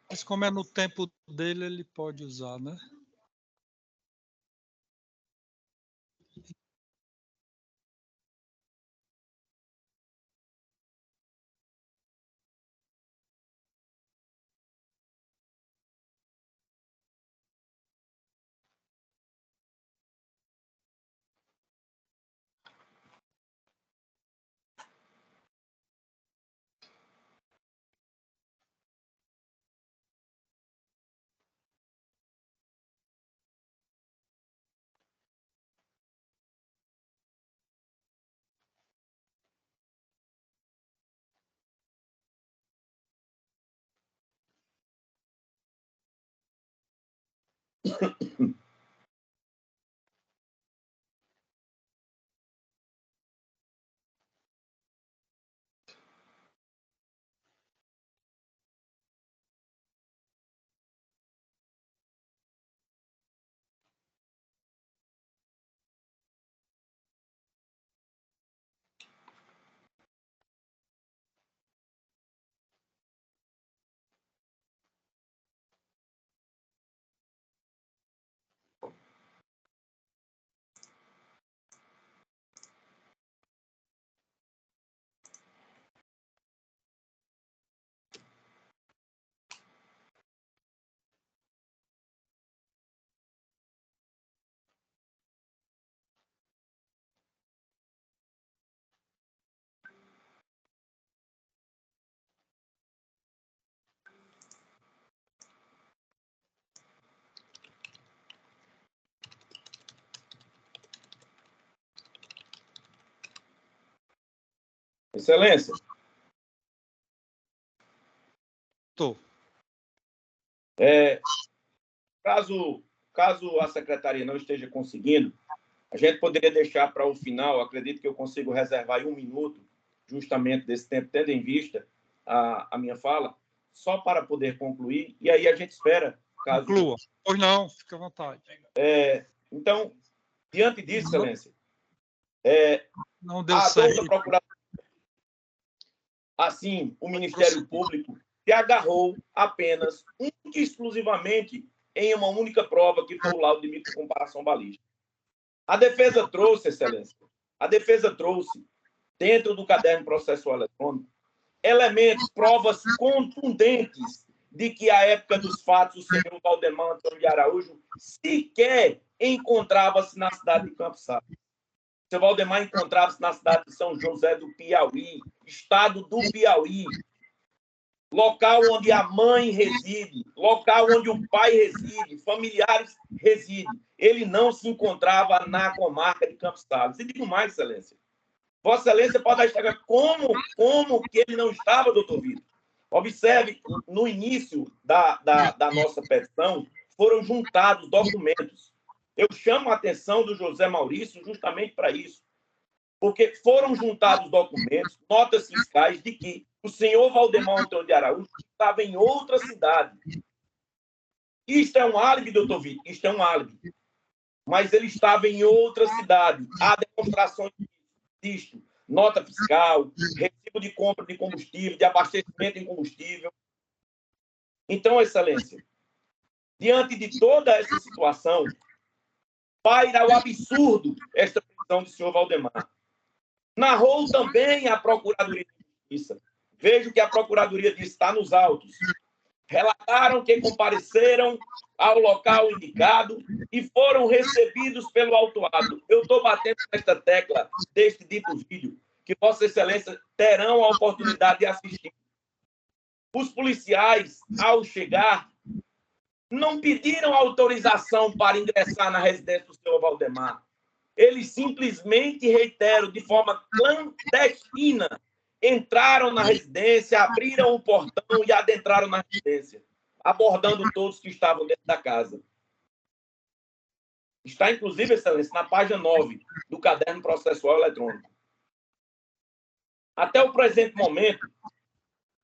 Mas como é no tempo dele, ele pode usar, né? Excelência. Estou. Caso a secretaria não esteja conseguindo, a gente poderia deixar para o final, acredito que eu consigo reservar 1 minuto, justamente desse tempo, tendo em vista a minha fala, só para poder concluir, e aí a gente espera. Caso... Conclua. Pois não, fica à vontade. Então, diante disso, Excelência, não deu certo. assim, o Ministério Público se agarrou apenas, única e exclusivamente, em uma única prova, que foi o laudo de microcomparação balística. A defesa trouxe, Excelência, dentro do caderno processual eletrônico, elementos, provas contundentes de que, à época dos fatos, o senhor Valdemar Antônio de Araújo sequer encontrava-se na cidade de Campos Sales. O senhor Valdemar encontrava-se na cidade de São José do Piauí, estado do Piauí, local onde a mãe reside, local onde o pai reside, familiares residem. Ele não se encontrava na comarca de Campos Sales. E digo mais, Excelência. Vossa Excelência pode enxergar como que ele não estava, doutor Vitor. Observe, no início da nossa petição, foram juntados documentos. Eu chamo a atenção do José Maurício justamente para isso, porque foram juntados documentos, notas fiscais, de que o senhor Valdemar Antônio de Araújo estava em outra cidade. Isto é um álibi, doutor Vitor? Isto é um álibi. Mas ele estava em outra cidade. Há demonstrações disto. Nota fiscal, recibo de compra de combustível, de abastecimento em combustível. Então, Excelência, diante de toda essa situação, paira o absurdo esta prisão do senhor Valdemar. Narrou também a Procuradoria de Justiça. Vejo que a Procuradoria diz, está nos autos. Relataram que compareceram ao local indicado e foram recebidos pelo autuado. Eu estou batendo nesta tecla deste dito vídeo, que Vossa Excelência terão a oportunidade de assistir. Os policiais, ao chegar, não pediram autorização para ingressar na residência do senhor Valdemar. Eles simplesmente, reitero, de forma clandestina, entraram na residência, abriram o portão e adentraram na residência, abordando todos que estavam dentro da casa. Está, inclusive, Excelência, na página 9 do caderno processual eletrônico. Até o presente momento,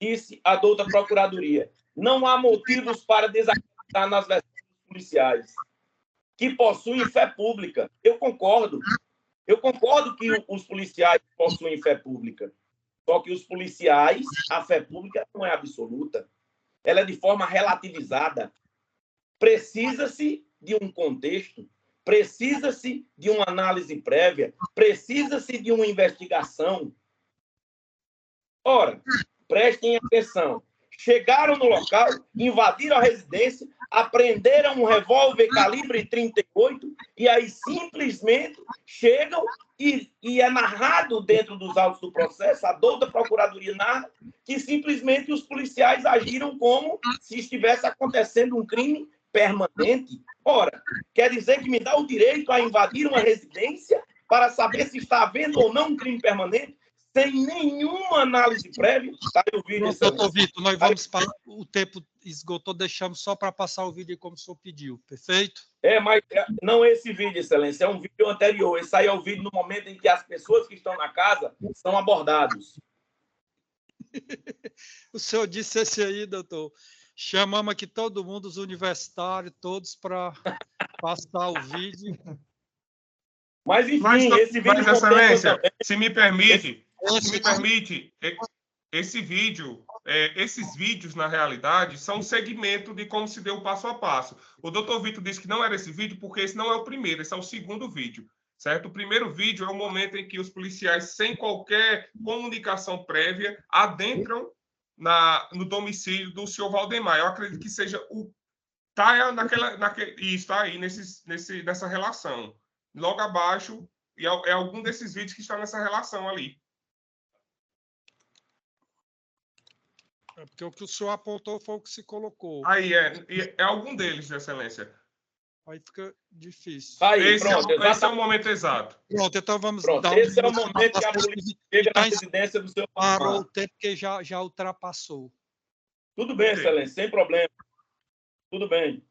disse a douta Procuradoria, não há motivos para desacreditar nas versões dos policiais, que possuem fé pública. Eu concordo que os policiais possuem fé pública. Só que os policiais, a fé pública não é absoluta. Ela é de forma relativizada. Precisa-se de um contexto, precisa-se de uma análise prévia, precisa-se de uma investigação. Ora, prestem atenção. Chegaram no local, invadiram a residência, apreenderam um revólver calibre 38 e aí simplesmente chegam e é narrado dentro dos autos do processo, a douta Procuradoria narra, que simplesmente os policiais agiram como se estivesse acontecendo um crime permanente. Ora, quer dizer que me dá o direito a invadir uma residência para saber se está havendo ou não um crime permanente? Sem nenhuma análise prévia. Tá aí o vídeo, doutor Vitor, nós vamos para o tempo esgotou, deixamos só para passar o vídeo como o senhor pediu, perfeito? Mas não é esse vídeo, Excelência, é um vídeo anterior. Esse aí é o vídeo no momento em que as pessoas que estão na casa são abordados. O senhor disse esse aí, doutor. Chamamos aqui todo mundo, os universitários, todos, para passar o vídeo. Mas, enfim, esse vídeo... Mas, Excelência, se me permite, esse vídeo, esses vídeos, na realidade, são um segmento de como se deu o passo a passo. O doutor Vitor disse que não era esse vídeo, porque esse não é o primeiro, esse é o segundo vídeo, certo? O primeiro vídeo é o momento em que os policiais, sem qualquer comunicação prévia, adentram no domicílio do senhor Valdemar. Eu acredito que seja o... Está aí nessa relação. Logo abaixo, é algum desses vídeos que está nessa relação ali. É porque o que o senhor apontou foi o que se colocou. Aí é algum deles, Excelência. Aí fica difícil. Esse é o momento exato. Pronto, então vamos dar esse é o momento que a polícia chega na residência do seu... Parou o tempo que já ultrapassou. Tudo bem, Excelência, sem problema. Tudo bem.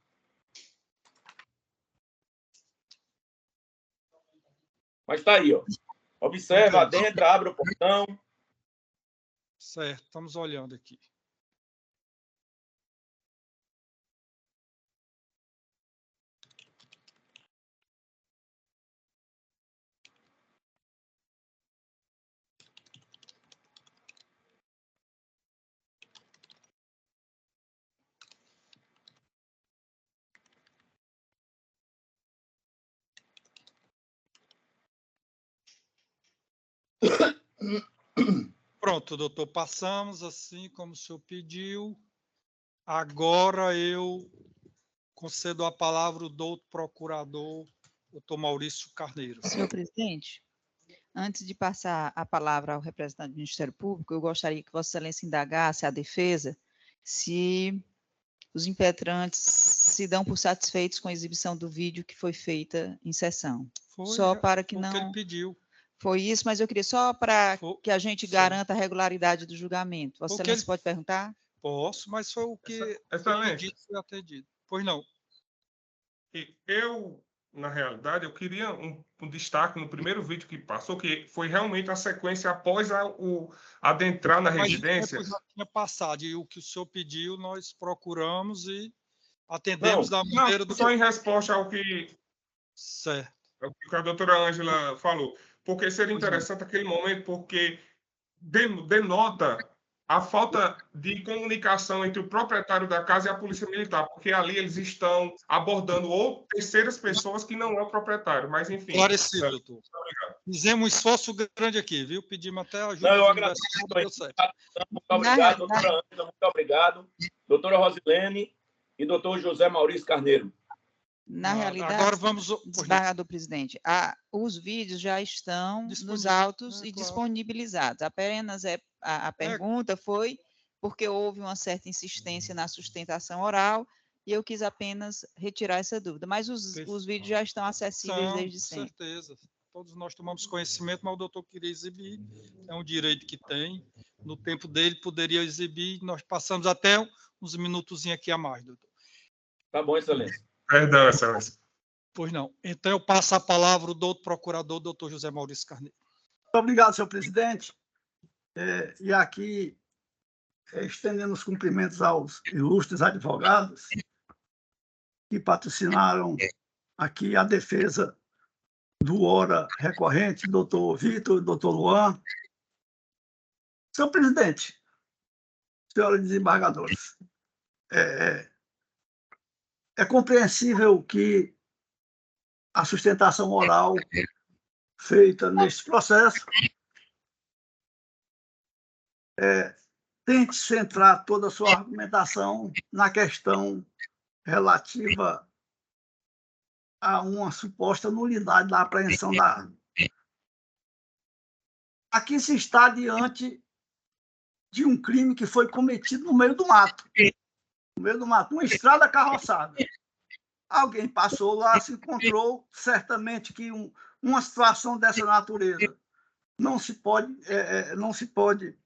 Mas está aí, ó. Observa, adentra, abre o portão. Certo, estamos olhando aqui. Pronto, doutor, passamos assim como o senhor pediu. Agora eu concedo a palavra ao doutor procurador, doutor Maurício Carneiro. Senhor presidente, antes de passar a palavra ao representante do Ministério Público, eu gostaria que Vossa Excelência indagasse a defesa se os impetrantes se dão por satisfeitos com a exibição do vídeo que foi feita em sessão. Só para que não... que ele pediu. Foi isso, mas eu queria só para que a gente garanta a regularidade do julgamento. Vossa Excelência pode perguntar? Posso, mas foi o que Excelência. foi atendido. Pois não. Eu, na realidade, eu queria um destaque no primeiro vídeo que passou, que foi realmente a sequência após adentrar na residência. Mas já tinha passado, e o que o senhor pediu, nós procuramos e atendemos da maneira do... Só em resposta ao que... Certo. Ao que a doutora Ângela falou. Porque seria interessante aquele momento, porque denota a falta de comunicação entre o proprietário da casa e a polícia militar, porque ali eles estão abordando ou terceiras pessoas que não é o proprietário, mas enfim. Esclarecido, doutor. Fizemos um esforço grande aqui, viu? Pedimos até ajuda. Não, eu agradeço. Muito obrigado, doutora Ângela, muito obrigado. Doutora Rosilene e doutor José Maurício Carneiro. Na realidade, agora vamos... desembargador presidente, os vídeos já estão nos autos e disponibilizados. Apenas a pergunta foi porque houve uma certa insistência na sustentação oral e eu quis apenas retirar essa dúvida. Mas os vídeos já estão acessíveis desde sempre. Com certeza. Todos nós tomamos conhecimento, mas o doutor queria exibir. É um direito que tem. No tempo dele, poderia exibir. Nós passamos até uns minutozinhos aqui a mais, doutor. Tá bom, excelência. Perdão, excelência. Pois não. Então, eu passo a palavra ao doutor procurador, doutor José Maurício Carneiro. Muito obrigado, senhor presidente. E aqui, estendendo os cumprimentos aos ilustres advogados que patrocinaram aqui a defesa do ora recorrente, doutor Vitor e doutor Luan. Senhor presidente, senhores desembargadores, é compreensível que a sustentação oral feita neste processo tente centrar toda a sua argumentação na questão relativa a uma suposta nulidade da apreensão da arma. Aqui se está diante de um crime que foi cometido no meio do mato. No meio do mato, uma estrada carroçada. Alguém passou lá, se encontrou, certamente que uma situação dessa natureza não se pode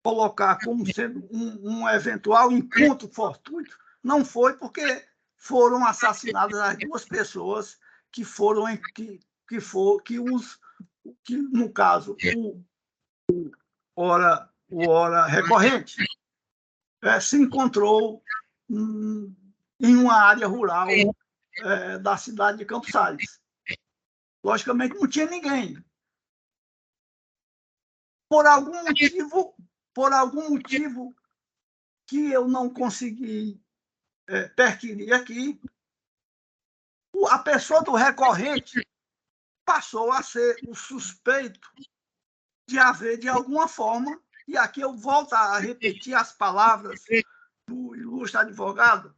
colocar como sendo um eventual encontro fortuito. Não foi, porque foram assassinadas as duas pessoas que no caso, o ora recorrente se encontrou em uma área rural da cidade de Campos Sales. Logicamente, não tinha ninguém. Por algum motivo que eu não consegui perquirir aqui, a pessoa do recorrente passou a ser o suspeito de haver, de alguma forma, e aqui eu volto a repetir as palavras do ilustre advogado,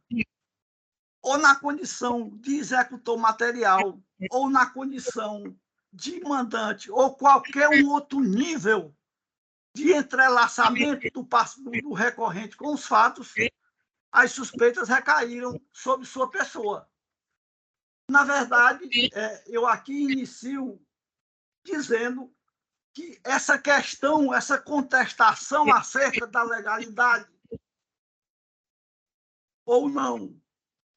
ou na condição de executor material, ou na condição de mandante, ou qualquer outro nível de entrelaçamento do recorrente com os fatos, as suspeitas recaíram sobre sua pessoa. Na verdade, eu aqui inicio dizendo que essa questão, essa contestação acerca da legalidade ou não,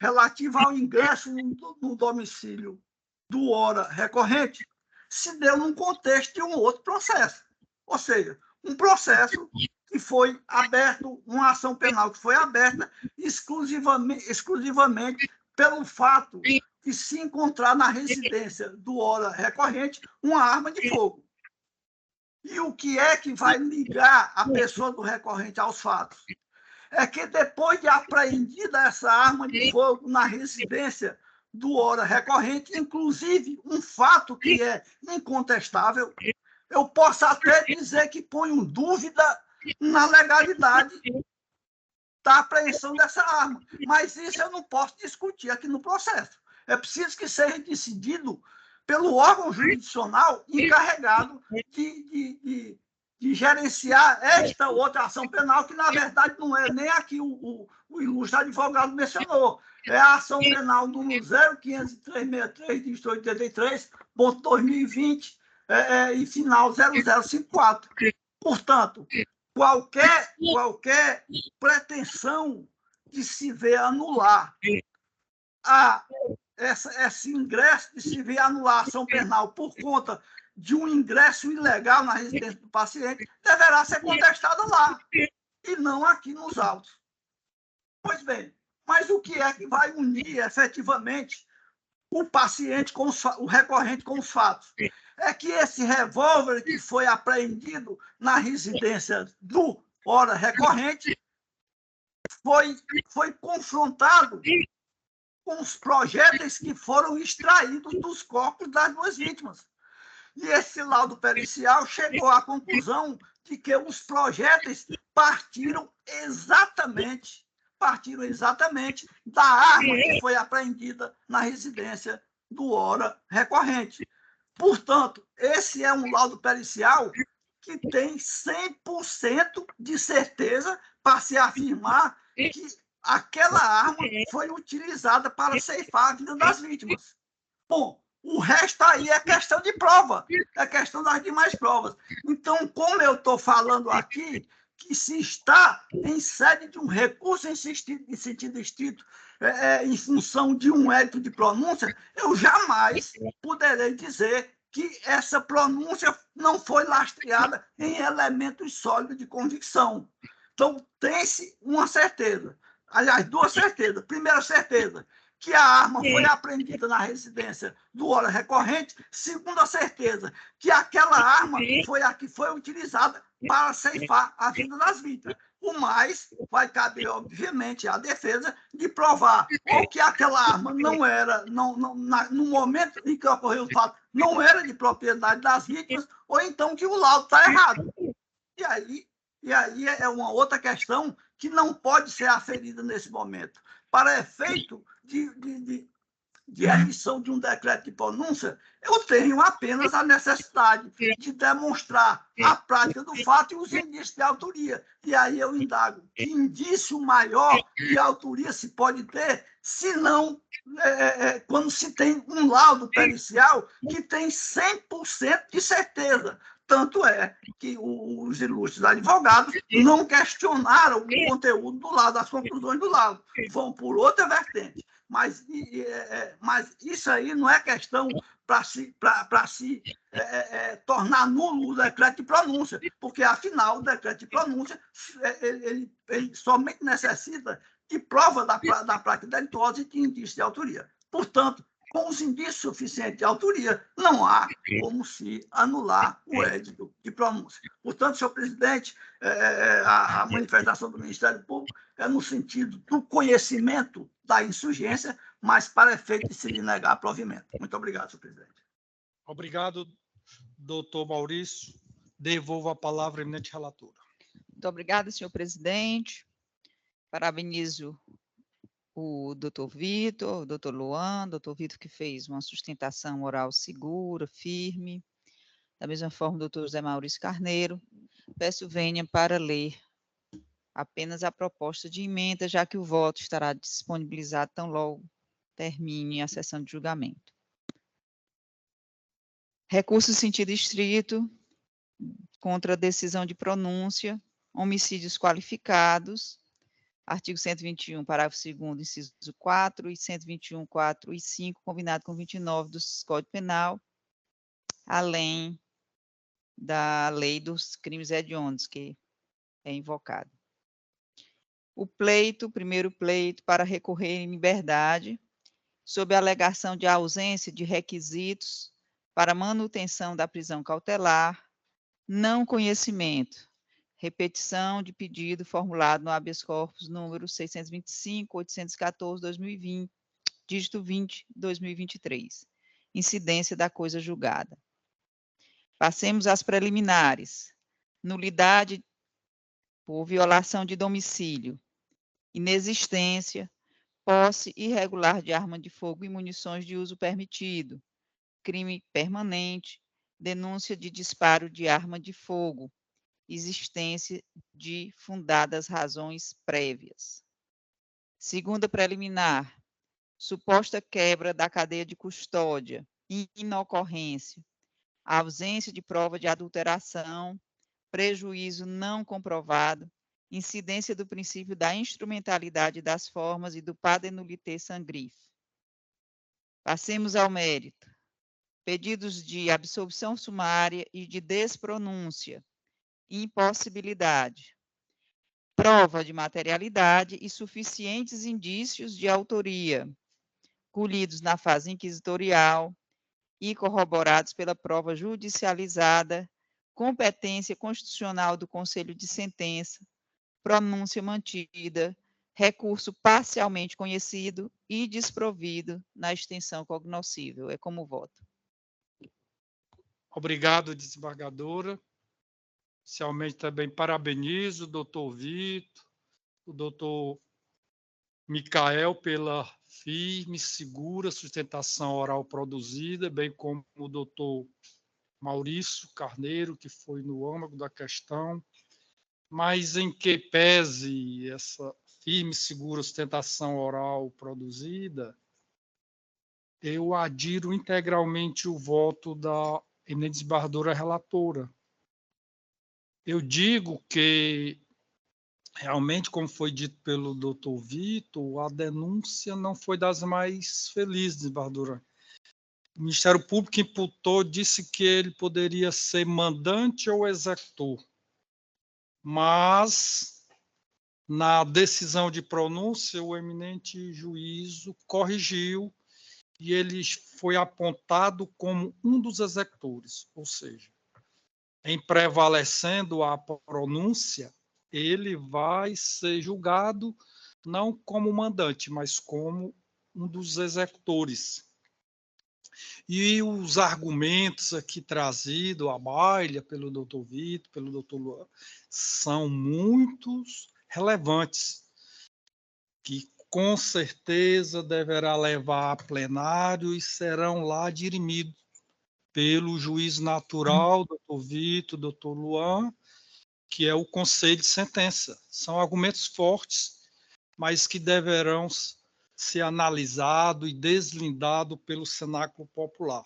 relativa ao ingresso no domicílio do ora recorrente, se deu num contexto de um outro processo. Ou seja, um processo que foi aberto, uma ação penal que foi aberta exclusivamente pelo fato de se encontrar na residência do ora recorrente uma arma de fogo. E o que é que vai ligar a pessoa do recorrente aos fatos? É que depois de apreendida essa arma de fogo na residência do ora recorrente, inclusive um fato que é incontestável, eu posso até dizer que ponho dúvida na legalidade da apreensão dessa arma, mas isso eu não posso discutir aqui no processo. É preciso que seja decidido pelo órgão jurisdicional encarregado de gerenciar esta outra ação penal, que, na verdade, não é nem aqui o ilustre advogado mencionou. É a ação penal número 050363, de 83.2020, e final 0054. Portanto, qualquer pretensão de se ver anular esse ingresso, de se ver anular a ação penal por conta de um ingresso ilegal na residência do paciente, deverá ser contestada lá, e não aqui nos autos. Pois bem, mas o que é que vai unir efetivamente o paciente com o recorrente com os fatos? É que esse revólver que foi apreendido na residência do ora recorrente foi confrontado com os projéteis que foram extraídos dos corpos das duas vítimas. E esse laudo pericial chegou à conclusão de que os projéteis partiram exatamente da arma que foi apreendida na residência do ora recorrente. Portanto, esse é um laudo pericial que tem 100% de certeza para se afirmar que aquela arma foi utilizada para ceifar a vida das vítimas. Bom, o resto aí é questão de prova, é questão das demais provas. Então, como eu estou falando aqui, que se está em sede de um recurso em sentido estrito, em função de um mérito de pronúncia, eu jamais poderei dizer que essa pronúncia não foi lastreada em elementos sólidos de convicção. Então, tem-se uma certeza, aliás, duas certezas. Primeira certeza, que a arma foi apreendida na residência do ora recorrente. Segunda certeza, que aquela arma foi a que foi utilizada para ceifar a vida das vítimas. O mais vai caber, obviamente, à defesa de provar ou que aquela arma não era, no momento em que ocorreu o fato, não era de propriedade das vítimas, ou então que o laudo está errado. E aí é uma outra questão que não pode ser aferida nesse momento. Para efeito de emissão de um decreto de pronúncia, eu tenho apenas a necessidade de demonstrar a prática do fato e os indícios de autoria. E aí eu indago, que indício maior de autoria se pode ter, se não quando se tem um laudo pericial que tem 100% de certeza. Tanto é que os ilustres advogados não questionaram o conteúdo do laudo, as conclusões do laudo, vão por outra vertente. Mas isso aí não é questão para se tornar nulo o decreto de pronúncia, porque, afinal, o decreto de pronúncia ele somente necessita de prova da prática delituosa e de indício de autoria. Portanto, com os indícios suficientes de autoria, não há como se anular o édito de pronúncia. Portanto, senhor presidente, a manifestação do Ministério Público é no sentido do conhecimento da insurgência, mas para efeito de se lhe negar provimento. Muito obrigado, senhor presidente. Obrigado, doutor Maurício. Devolvo a palavra à eminente relatora. Muito obrigada, senhor presidente. Parabenizo o doutor Vitor, o doutor Luan, doutor Vitor que fez uma sustentação oral segura, firme. Da mesma forma, o doutor José Maurício Carneiro. Peço venha para ler apenas a proposta de emenda, já que o voto estará disponibilizado tão logo termine a sessão de julgamento. Recurso em sentido estrito contra a decisão de pronúncia, homicídios qualificados, artigo 121, parágrafo 2º, inciso 4, e 121, 4 e 5, combinado com 29 do Código Penal, além da lei dos crimes hediondos, que é invocado. O primeiro pleito para recorrer em liberdade, sob a alegação de ausência de requisitos para manutenção da prisão cautelar, não conhecimento, repetição de pedido formulado no habeas corpus número 625.814/2020, dígito 20, 2023, incidência da coisa julgada. Passemos às preliminares. Nulidade por violação de domicílio, inexistência, posse irregular de arma de fogo e munições de uso permitido, crime permanente, denúncia de disparo de arma de fogo, existência de fundadas razões prévias. Segunda preliminar, suposta quebra da cadeia de custódia, inocorrência, ausência de prova de adulteração, prejuízo não comprovado, incidência do princípio da instrumentalidade das formas e do pade nullité sangrif. Passemos ao mérito. Pedidos de absolvição sumária e de despronúncia, impossibilidade, prova de materialidade e suficientes indícios de autoria, colhidos na fase inquisitorial e corroborados pela prova judicializada, competência constitucional do Conselho de Sentença, pronúncia mantida, recurso parcialmente conhecido e desprovido na extensão cognoscível. É como voto. Obrigado, desembargadora. Inicialmente também parabenizo o doutor Vitor, o doutor Micael pela firme, segura sustentação oral produzida, bem como o doutor Maurício Carneiro, que foi no âmago da questão, mas em que pese essa firme, segura sustentação oral produzida, eu adiro integralmente o voto da eminente desembargadora relatora. Eu digo que, realmente, como foi dito pelo doutor Vitor, a denúncia não foi das mais felizes, desembargadora. O Ministério Público imputou, disse que ele poderia ser mandante ou executor, mas, na decisão de pronúncia, o eminente juízo corrigiu e ele foi apontado como um dos executores, ou seja, em prevalecendo a pronúncia, ele vai ser julgado não como mandante, mas como um dos executores. E os argumentos aqui trazidos à baila pelo doutor Vitor, pelo doutor Luan, são muitos relevantes, que com certeza deverá levar a plenário e serão lá dirimidos pelo juiz natural, doutor Vitor, doutor Luan, que é o conselho de sentença. São argumentos fortes, mas que deverão ser analisados e deslindados pelo cenáculo popular.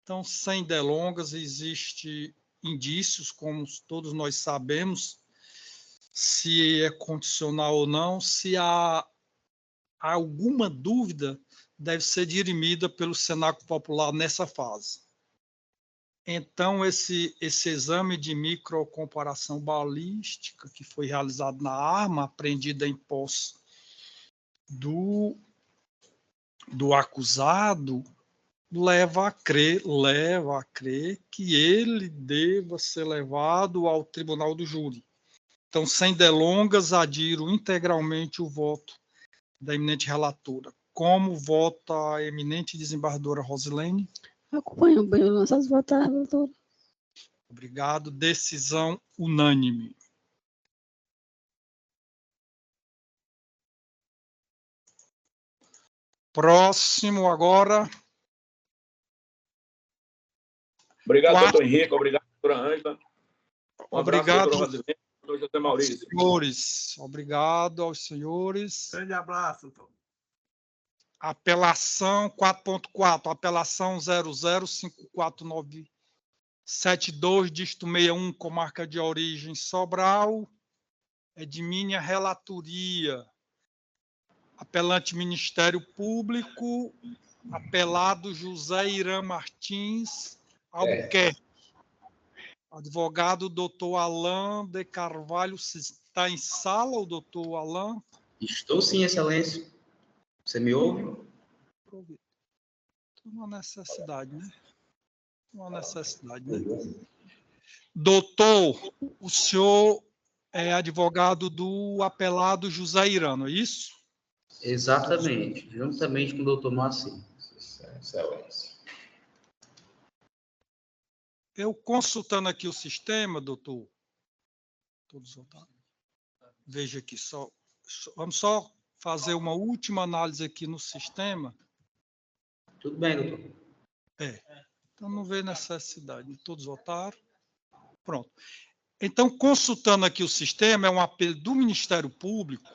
Então, sem delongas, existem indícios, como todos nós sabemos, se é condicional ou não, se há alguma dúvida, deve ser dirimida pelo cenáculo popular nessa fase. Então, esse exame de microcomparação balística que foi realizado na arma apreendida em posse do acusado leva a crer que ele deva ser levado ao tribunal do júri. Então, sem delongas, adiro integralmente o voto da eminente relatora. Como vota a eminente desembargadora Rosilene? Acompanho bem as nossas votadas, doutora. Obrigado. Decisão unânime. Próximo agora. Obrigado, doutor Henrique. Obrigado, doutora Ângela. Obrigado, doutor Rosilene, doutor José Maurício. Senhores. Obrigado aos senhores. Grande abraço, doutor. Apelação 4.4, apelação 005497.2, dígito 61, comarca de origem Sobral, é de minha relatoria. Apelante Ministério Público, apelado José Irã Martins Albuquerque. Advogado doutor Alain de Carvalho, está em sala o doutor Alain? Estou sim, excelência. Você me ouve? Uma necessidade, né? Uma necessidade, né? Doutor, o senhor é advogado do apelado José Irã, não é isso? Exatamente, juntamente com o doutor Moacir. Excelência. Eu consultando aqui o sistema, doutor. Todos votaram? Veja aqui, vamos só fazer uma última análise aqui no sistema. Tudo bem, doutor. Então não vê necessidade. Todos votaram? Pronto. Então, consultando aqui o sistema, é um apelo do Ministério Público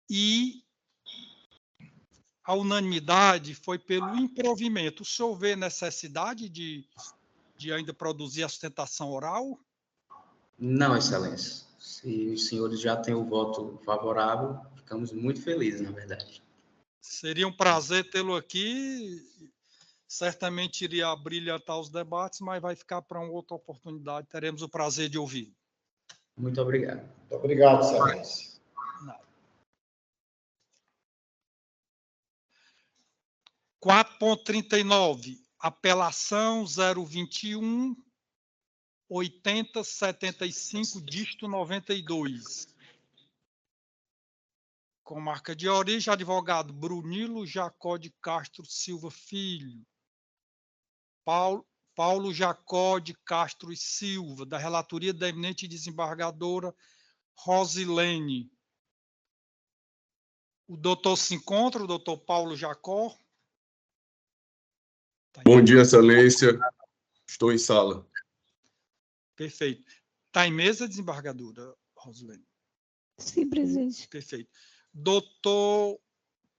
e a unanimidade foi pelo improvimento. O senhor vê necessidade de ainda produzir a sustentação oral? Não, Excelência. Se os senhores já têm o voto favorável, ficamos muito felizes, na verdade. Seria um prazer tê-lo aqui. Certamente iria brilhantar os debates, mas vai ficar para uma outra oportunidade. Teremos o prazer de ouvir. Muito obrigado. Muito obrigado, Excelência. 4.39, apelação 021 8075, dígito 92. Com marca de origem, advogado Brunilo Jacó de Castro Silva Filho. Paulo Jacó de Castro e Silva, da relatoria da eminente desembargadora Rosilene. O doutor se encontra, o doutor Paulo Jacó. Bom dia, Excelência. Estou em sala. Perfeito. Está em mesa, desembargadora Rosilene? Sim, presidente. Perfeito. Doutor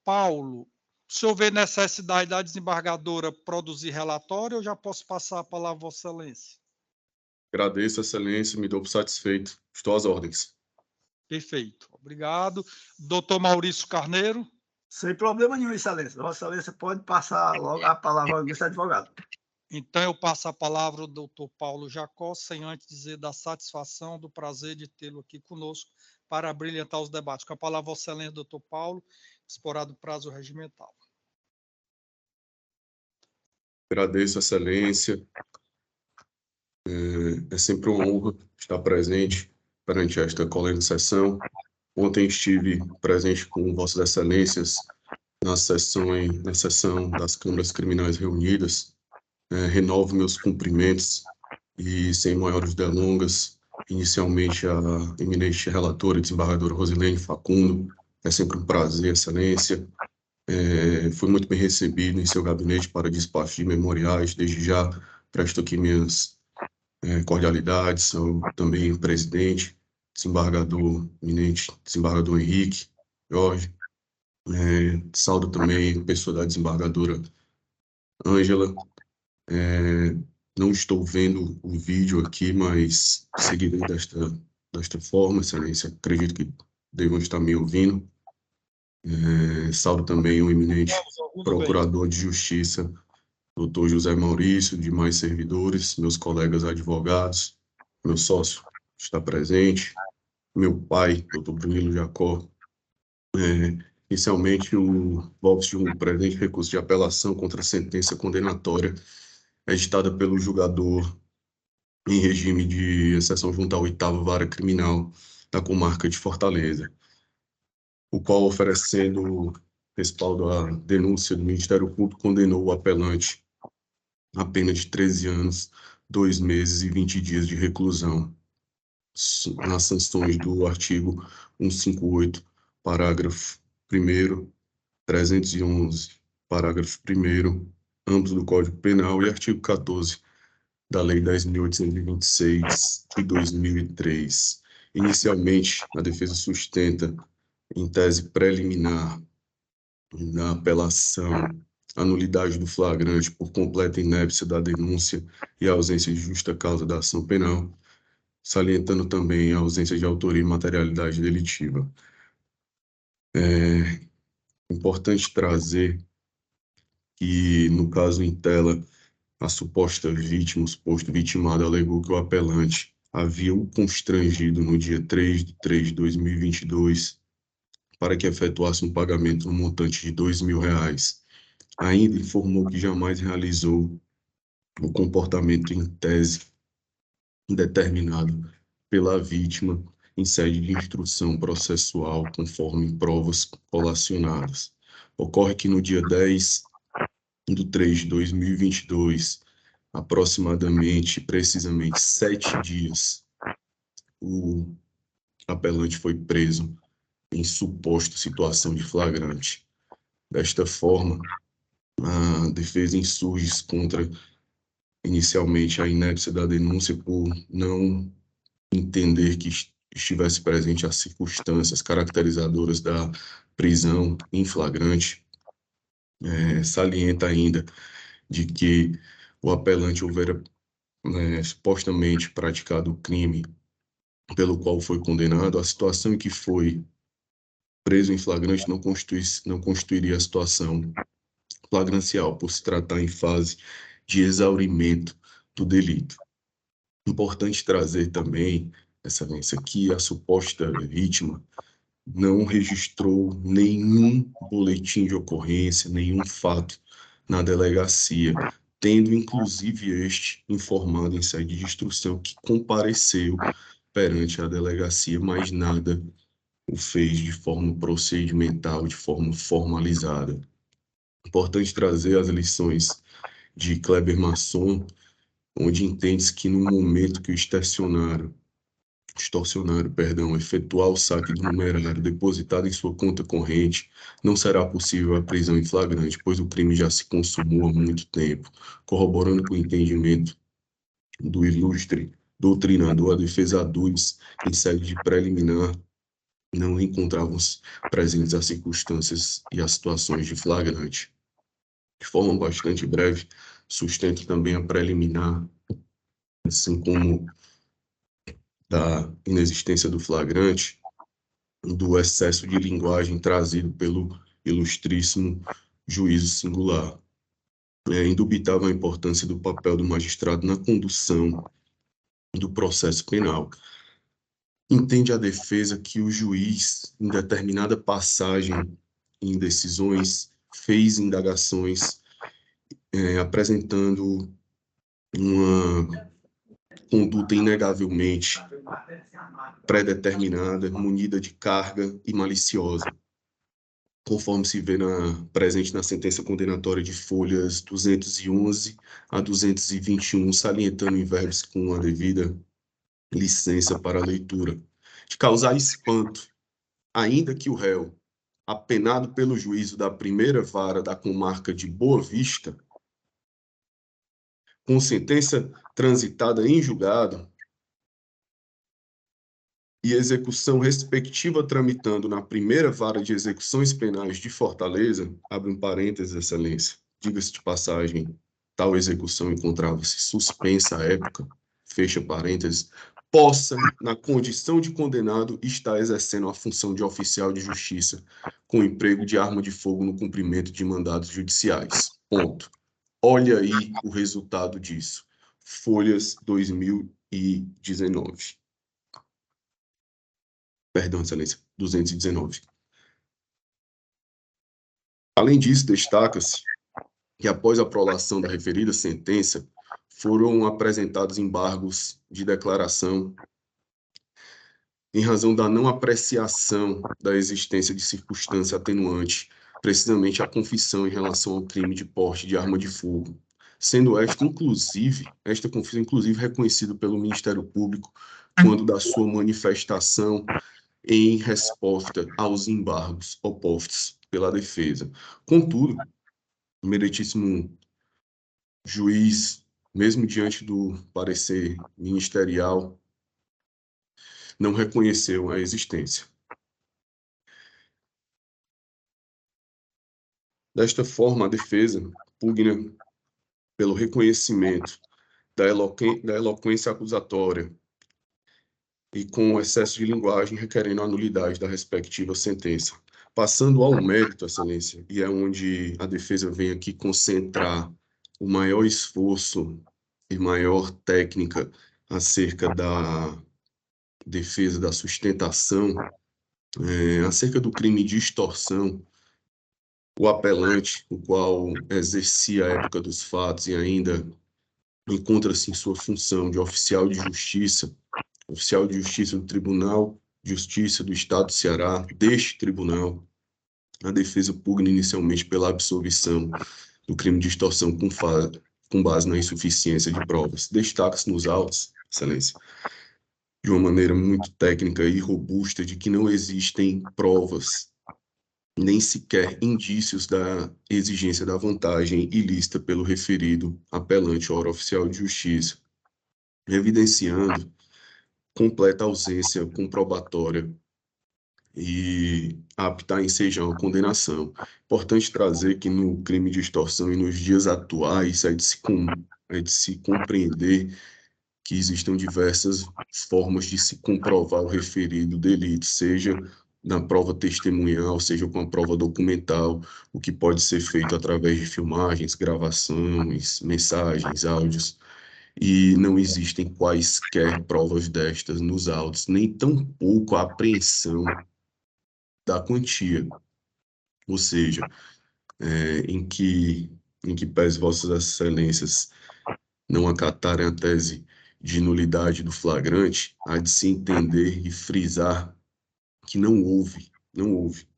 Paulo, o senhor vê necessidade da desembargadora produzir relatório ou já posso passar a palavra a Vossa Excelência? Agradeço, Excelência, me dou por satisfeito. Estou às ordens. Perfeito. Obrigado. Doutor Maurício Carneiro. Sem problema nenhum, Excelência. Vossa Excelência pode passar logo a palavra ao ilustre advogado. Então, eu passo a palavra ao doutor Paulo Jacó, sem antes dizer da satisfação, do prazer de tê-lo aqui conosco para brilhantar os debates. Com a palavra, Vossa Excelência, doutor Paulo, explorado o prazo regimental. Agradeço, Excelência. É sempre uma honra estar presente perante esta colene sessão. Ontem estive presente com Vossas Excelências na sessão das câmaras criminais reunidas. Renovo meus cumprimentos e, sem maiores delongas, inicialmente a eminente relatora, desembargadora Rosilene Facundo. É sempre um prazer, Excelência. Fui muito bem recebido em seu gabinete para despacho de memoriais. Desde já presto aqui minhas cordialidades ao também presidente, desembargador, eminente desembargador Henrique, Jorge. Saúdo também a pessoa da desembargadora Ângela. Não estou vendo o vídeo aqui, mas seguirei desta forma, Excelência. Acredito que devam estar me ouvindo. Saúdo também o eminente procurador de Justiça, doutor José Maurício, demais servidores, meus colegas advogados, meu sócio está presente, meu pai, doutor Brunilo Jacó. Inicialmente, o voto de um presente recurso de apelação contra a sentença condenatória editada pelo julgador em regime de exceção junto à 8ª Vara Criminal da comarca de Fortaleza, o qual, oferecendo respaldo à denúncia do Ministério Público, condenou o apelante a pena de 13 anos, 2 meses e 20 dias de reclusão, nas sanções do artigo 158, parágrafo 1º, 311, parágrafo 1º, ambos do Código Penal, e artigo 14 da Lei 10.826 de 2003. Inicialmente, a defesa sustenta, em tese preliminar, na apelação, a nulidade do flagrante por completa inépcia da denúncia e a ausência de justa causa da ação penal, salientando também a ausência de autoria e materialidade delitiva. É importante trazer que, no caso em tela, a suposta vítima, o suposto vitimado, alegou que o apelante havia o constrangido no dia 3 de 3 de 2022 para que efetuasse um pagamento no montante de R$2.000. Ainda informou que jamais realizou o comportamento em tese determinado pela vítima em sede de instrução processual, conforme provas colacionadas. Ocorre que no dia 10 de 3 de 2022, aproximadamente, precisamente 7 dias, o apelante foi preso em suposta situação de flagrante. Desta forma, a defesa insurge contra, inicialmente, a inépcia da denúncia por não entender que estivesse presente as circunstâncias caracterizadoras da prisão em flagrante. Salienta ainda de que o apelante houvera supostamente praticado o crime pelo qual foi condenado. A situação em que foi preso em flagrante não constituiria a situação flagrancial, por se tratar em fase de exaurimento do delito. Importante trazer também, Excelência, que a suposta vítima não registrou nenhum boletim de ocorrência, nenhum fato na delegacia, tendo inclusive este informado em sede de instrução que compareceu perante a delegacia, mas nada o fez de forma procedimental, de forma formalizada. Importante trazer as lições de Kleber Masson, onde entende-se que no momento que o extorsionário, efetuar o saque do numerário depositado em sua conta corrente, não será possível a prisão em flagrante, pois o crime já se consumou há muito tempo. Corroborando com o entendimento do ilustre doutrinador, a defesa aduz, em sede de preliminar, não encontravam presentes as circunstâncias e as situações de flagrante. De forma bastante breve, sustento também a preliminar, assim como da inexistência do flagrante, do excesso de linguagem trazido pelo ilustríssimo juízo singular. É indubitável a importância do papel do magistrado na condução do processo penal. Entende a defesa que o juiz, em determinada passagem em decisões, fez indagações apresentando uma conduta inegavelmente pré-determinada, munida de carga e maliciosa, conforme se vê presente na sentença condenatória de folhas 211 a 221, salientando em verbos com a devida licença para a leitura, de causar espanto, ainda que o réu, apenado pelo juízo da primeira vara da comarca de Boa Vista, com sentença transitada em julgado e execução respectiva tramitando na primeira vara de execuções penais de Fortaleza, abre um parênteses, Excelência, diga-se de passagem, tal execução encontrava-se suspensa à época, fecha parênteses, possa, na condição de condenado, estar exercendo a função de oficial de justiça com emprego de arma de fogo no cumprimento de mandados judiciais. Ponto. Olha aí o resultado disso. Folhas 2019. Perdão, Excelência, 219. Além disso, destaca-se que após a prolação da referida sentença, foram apresentados embargos de declaração em razão da não apreciação da existência de circunstância atenuante, precisamente a confissão em relação ao crime de porte de arma de fogo, sendo esta confissão, inclusive, reconhecida pelo Ministério Público quando da sua manifestação em resposta aos embargos opostos pela defesa. Contudo, o meritíssimo juiz, mesmo diante do parecer ministerial, não reconheceu a existência. Desta forma, a defesa pugna pelo reconhecimento da eloquência acusatória e com excesso de linguagem, requerendo a nulidade da respectiva sentença. Passando ao mérito, Excelência, e é onde a defesa vem aqui concentrar o maior esforço e maior técnica acerca da defesa da sustentação, acerca do crime de extorsão, o apelante, o qual exercia a época dos fatos e ainda encontra-se em sua função de oficial de justiça do Tribunal de Justiça do Estado do Ceará, deste tribunal, a defesa pugna inicialmente pela absolvição do crime de extorsão com base na insuficiência de provas. Destaca-se nos autos, Excelência, de uma maneira muito técnica e robusta, de que não existem provas, nem sequer indícios da exigência da vantagem ilícita pelo referido apelante à hora oficial de justiça, evidenciando completa ausência comprobatória e apta a ensejar uma condenação. Importante trazer que no crime de extorsão e nos dias atuais é de se compreender que existem diversas formas de se comprovar o referido delito, seja na prova testemunhal, seja com a prova documental, o que pode ser feito através de filmagens, gravações, mensagens, áudios, e não existem quaisquer provas destas nos autos, nem tampouco a apreensão da quantia, ou seja, em que pese vossas excelências não acatarem a tese de nulidade do flagrante, há de se entender e frisar que não houve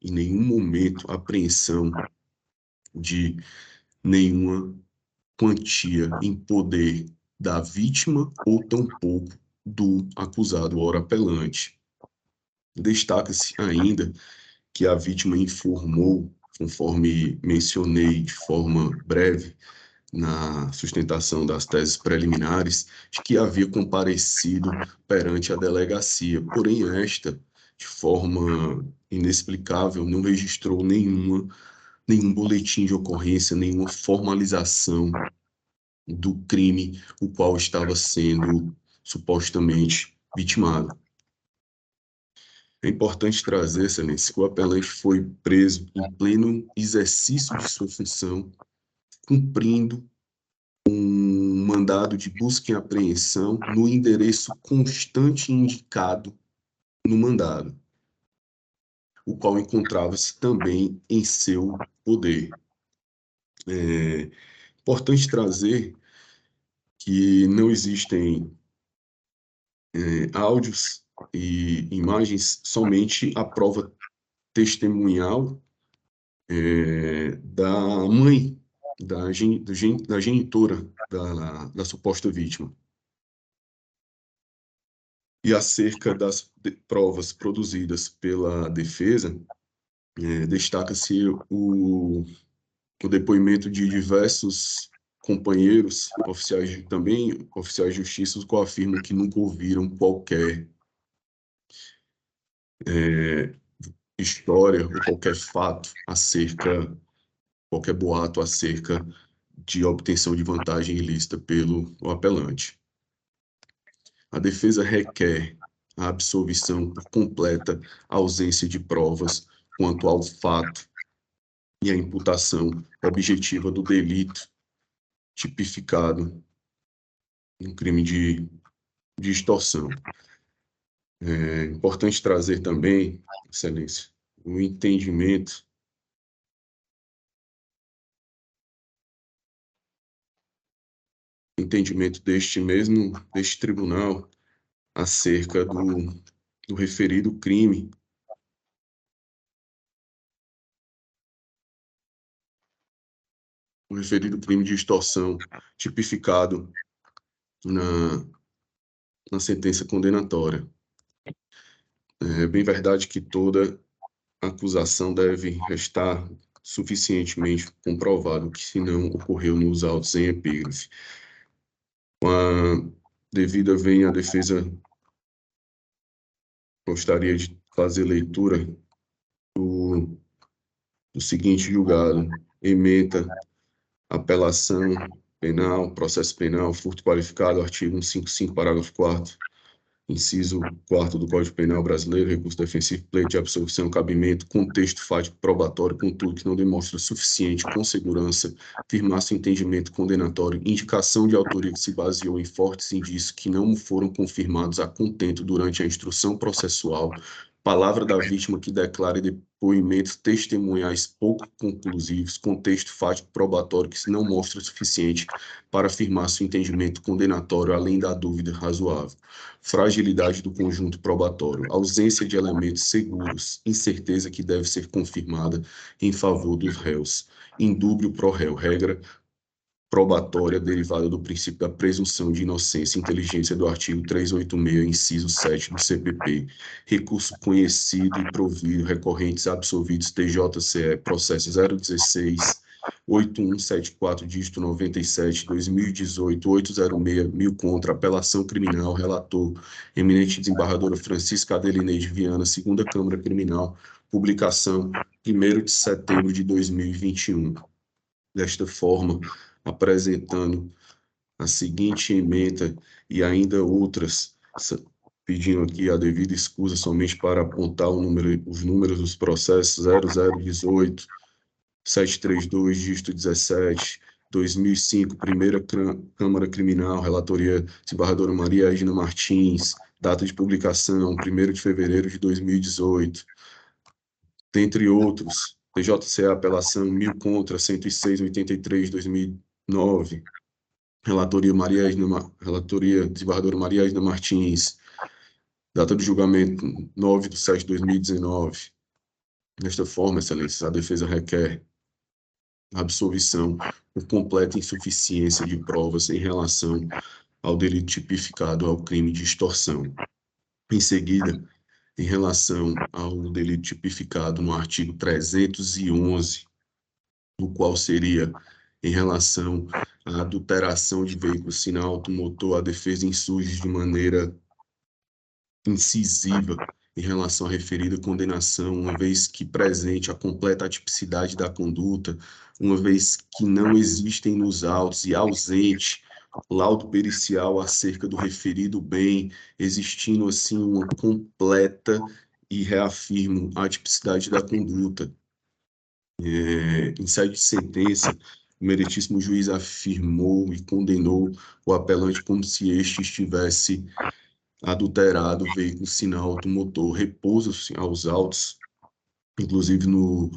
em nenhum momento apreensão de nenhuma quantia em poder da vítima ou tampouco do acusado, ora apelante. Destaca-se ainda que a vítima informou, conforme mencionei de forma breve, na sustentação das teses preliminares, de que havia comparecido perante a delegacia. Porém, esta, de forma inexplicável, não registrou nenhum boletim de ocorrência, nenhuma formalização do crime o qual estava sendo supostamente vitimado. É importante trazer, Excelência, que o apelante foi preso em pleno exercício de sua função, cumprindo um mandado de busca e apreensão no endereço constante indicado no mandado, o qual encontrava-se também em seu poder. É importante trazer que não existem áudios e imagens, somente a prova testemunhal da mãe, da genitora da suposta vítima. E acerca das provas produzidas pela defesa, destaca-se o depoimento de diversos companheiros, oficiais de justiça, os quais afirmam que nunca ouviram qualquer história ou qualquer fato qualquer boato acerca de obtenção de vantagem ilícita pelo apelante. A defesa requer a absolvição por completa ausência de provas quanto ao fato e a imputação objetiva do delito tipificado no crime de extorsão. É importante trazer também, Excelência, o entendimento deste tribunal acerca do referido crime de extorsão tipificado na sentença condenatória. É bem verdade que toda acusação deve restar suficientemente comprovado, que se não ocorreu nos autos em epígrafe. Com a devida vênia, a defesa gostaria de fazer leitura do seguinte julgado: ementa, apelação penal, processo penal, furto qualificado, artigo 155, parágrafo 4º, inciso 4º do Código Penal Brasileiro, recurso defensivo, pleito de absolvição, cabimento, contexto fático probatório, contudo que não demonstra suficiente com segurança, firmar-se o entendimento condenatório, indicação de autoria que se baseou em fortes indícios que não foram confirmados a contento durante a instrução processual, palavra da vítima que declare depoimentos testemunhais pouco conclusivos, contexto fático probatório que não mostra suficiente para afirmar seu entendimento condenatório, além da dúvida razoável, fragilidade do conjunto probatório, ausência de elementos seguros, incerteza que deve ser confirmada em favor dos réus, indúbio pro réu, regra probatória derivada do princípio da presunção de inocência e inteligência do artigo 386, inciso 7 do CPP. Recurso conhecido e provido, recorrentes absolvidos TJCE, processo 016 8174, dígito 97, 2018, 806, 1000 contra, apelação criminal, relator, eminente desembargadora Francisca Adelineide Viana, segunda Câmara Criminal, publicação 1º de setembro de 2021. Desta forma, apresentando a seguinte emenda e ainda outras, pedindo aqui a devida escusa somente para apontar os números dos processos 0018, 732, dígito 17, 2005, primeira Câmara Criminal, relatoria desembargadora Maria Edna Martins, data de publicação 1º de fevereiro de 2018, dentre outros, TJCE apelação 1000 contra 106/83 de 2009, relatoria desembargadora Maria Edna Martins, data de julgamento 9/7/2019. Desta forma, excelência, a defesa requer absolvição por completa insuficiência de provas em relação ao delito tipificado ao crime de extorsão. Em seguida, em relação ao delito tipificado no artigo 311, o qual seria em relação à adulteração de veículo sinal automotor, a defesa insurge de maneira incisiva em relação à referida condenação, uma vez que presente a completa atipicidade da conduta, uma vez que não existem nos autos e ausente laudo pericial acerca do referido bem, existindo assim uma completa, e reafirmo, a tipicidade da conduta. Em sede de sentença, o meritíssimo juiz afirmou e condenou o apelante como se este estivesse adulterado o veículo sinal automotor. Repousa-se aos autos, inclusive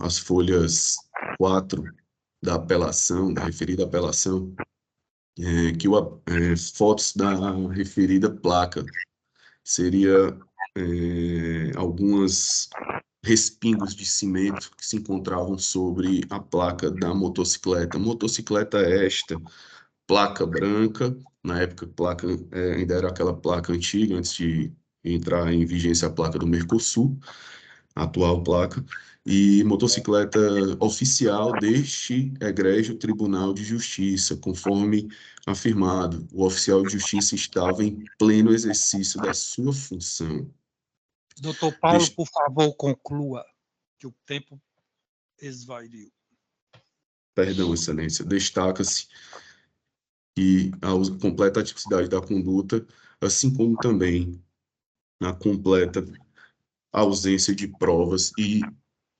as folhas 4 da apelação, da referida apelação, fotos da referida placa. Seria alguns respingos de cimento que se encontravam sobre a placa da motocicleta. Motocicleta esta, placa branca, na época placa ainda era aquela placa antiga, antes de entrar em vigência a placa do Mercosul, a atual placa, e motocicleta oficial deste egrégio Tribunal de Justiça, conforme afirmado, o oficial de justiça estava em pleno exercício da sua função. Doutor Paulo, por favor, conclua, que o tempo esvaiu. Perdão, excelência. Destaca-se que a completa atipicidade da conduta, assim como também a completa ausência de provas e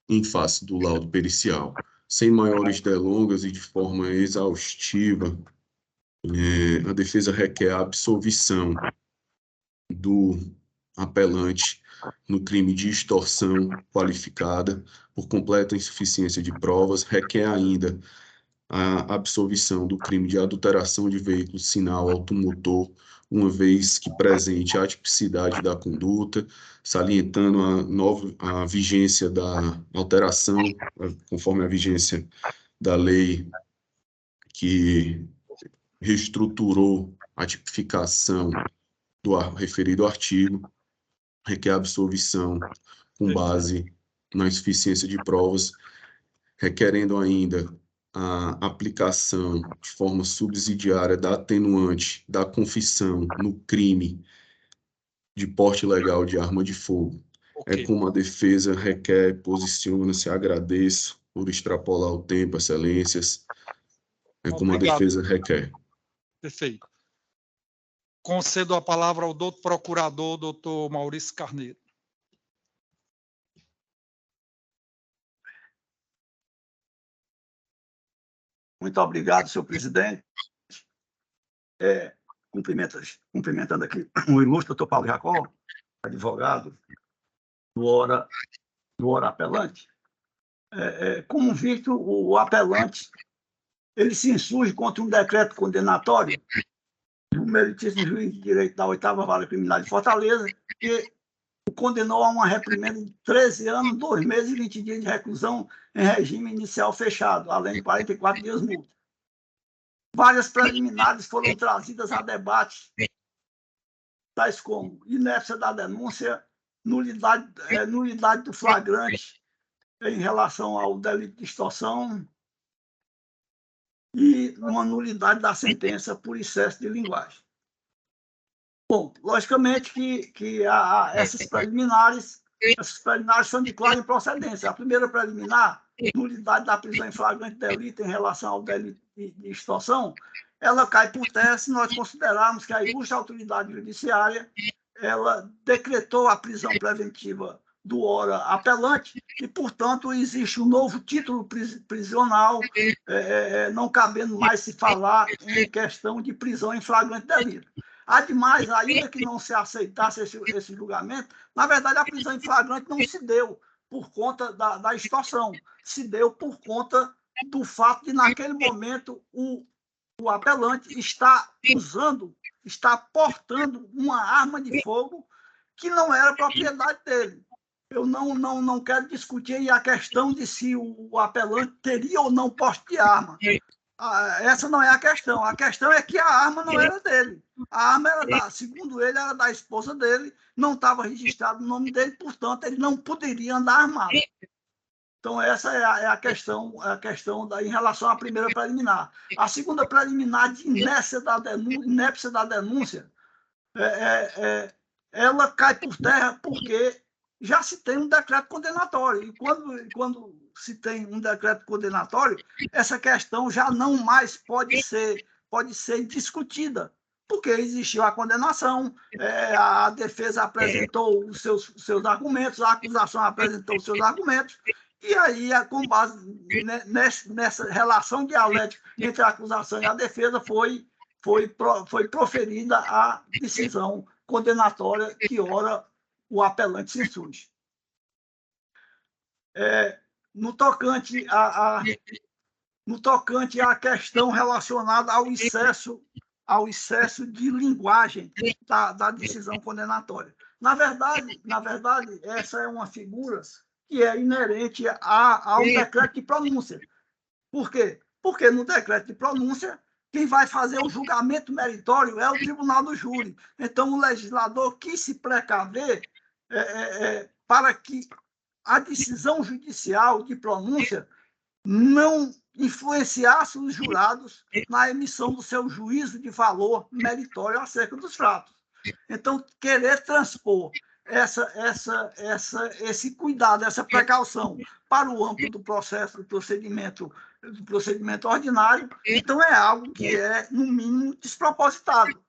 em face do laudo pericial. Sem maiores delongas e de forma exaustiva, a defesa requer a absolvição do apelante no crime de extorsão qualificada por completa insuficiência de provas, requer ainda a absolvição do crime de adulteração de veículo sinal automotor, uma vez que presente a atipicidade da conduta, salientando a vigência da alteração, conforme a vigência da lei que reestruturou a tipificação do referido artigo, requer absolvição com base na insuficiência de provas, requerendo ainda a aplicação de forma subsidiária da atenuante da confissão no crime de porte ilegal de arma de fogo. Okay. É como a defesa requer, posiciona-se, agradeço por extrapolar o tempo, excelências. É como a defesa requer. Perfeito. Concedo a palavra ao doutor procurador, doutor Maurício Carneiro. Muito obrigado, senhor presidente. Cumprimentando aqui o ilustre doutor Paulo Jacó, advogado do hora apelante. Como visto, o apelante ele se insurge contra um decreto condenatório do meritíssimo juiz de direito da 8ª Vara Criminal de Fortaleza, que o condenou a uma reprimenda de 13 anos, 2 meses e 20 dias de reclusão em regime inicial fechado, além de 44 dias multa. Várias preliminares foram trazidas a debate, tais como inépcia da denúncia, nulidade do flagrante em relação ao delito de extorsão e uma nulidade da sentença por excesso de linguagem. Bom, logicamente que essas preliminares são de clara improcedência. A primeira preliminar, nulidade da prisão em flagrante delito em relação ao delito de extorsão, ela cai por terra se nós considerarmos que a ilustre autoridade judiciária ela decretou a prisão preventiva do ora apelante e, portanto, existe um novo título prisional, não cabendo mais se falar em questão de prisão em flagrante delito. Ademais, ainda que não se aceitasse esse julgamento, na verdade, a prisão em flagrante não se deu por conta da extorsão, se deu por conta do fato de, naquele momento, o apelante está portando uma arma de fogo que não era propriedade dele. Eu não quero discutir a questão de se o apelante teria ou não posse de arma. Essa não é a questão. A questão é que a arma não era dele. A arma era segundo ele, era da esposa dele, não estava registrado o nome dele, portanto, ele não poderia andar armado. Então, essa é a questão em relação à primeira preliminar. A segunda preliminar de inépcia da denúncia, ela cai por terra porque já se tem um decreto condenatório. E quando se tem um decreto condenatório, essa questão já não mais pode ser discutida, porque existiu a condenação, a defesa apresentou os seus argumentos, a acusação apresentou os seus argumentos, e aí, com base nessa relação dialética entre a acusação e a defesa, foi proferida a decisão condenatória que, ora, o apelante se insurge. No tocante à questão relacionada ao excesso de linguagem da decisão condenatória. Na verdade, essa é uma figura que é inerente ao decreto de pronúncia. Por quê? Porque no decreto de pronúncia, quem vai fazer o julgamento meritório é o tribunal do júri. Então, o legislador quis se precaver para que a decisão judicial de pronúncia não influenciasse os jurados na emissão do seu juízo de valor meritório acerca dos fatos. Então, querer transpor esse cuidado, essa precaução para o âmbito do processo, do procedimento ordinário, então é algo que é, no mínimo, despropositado.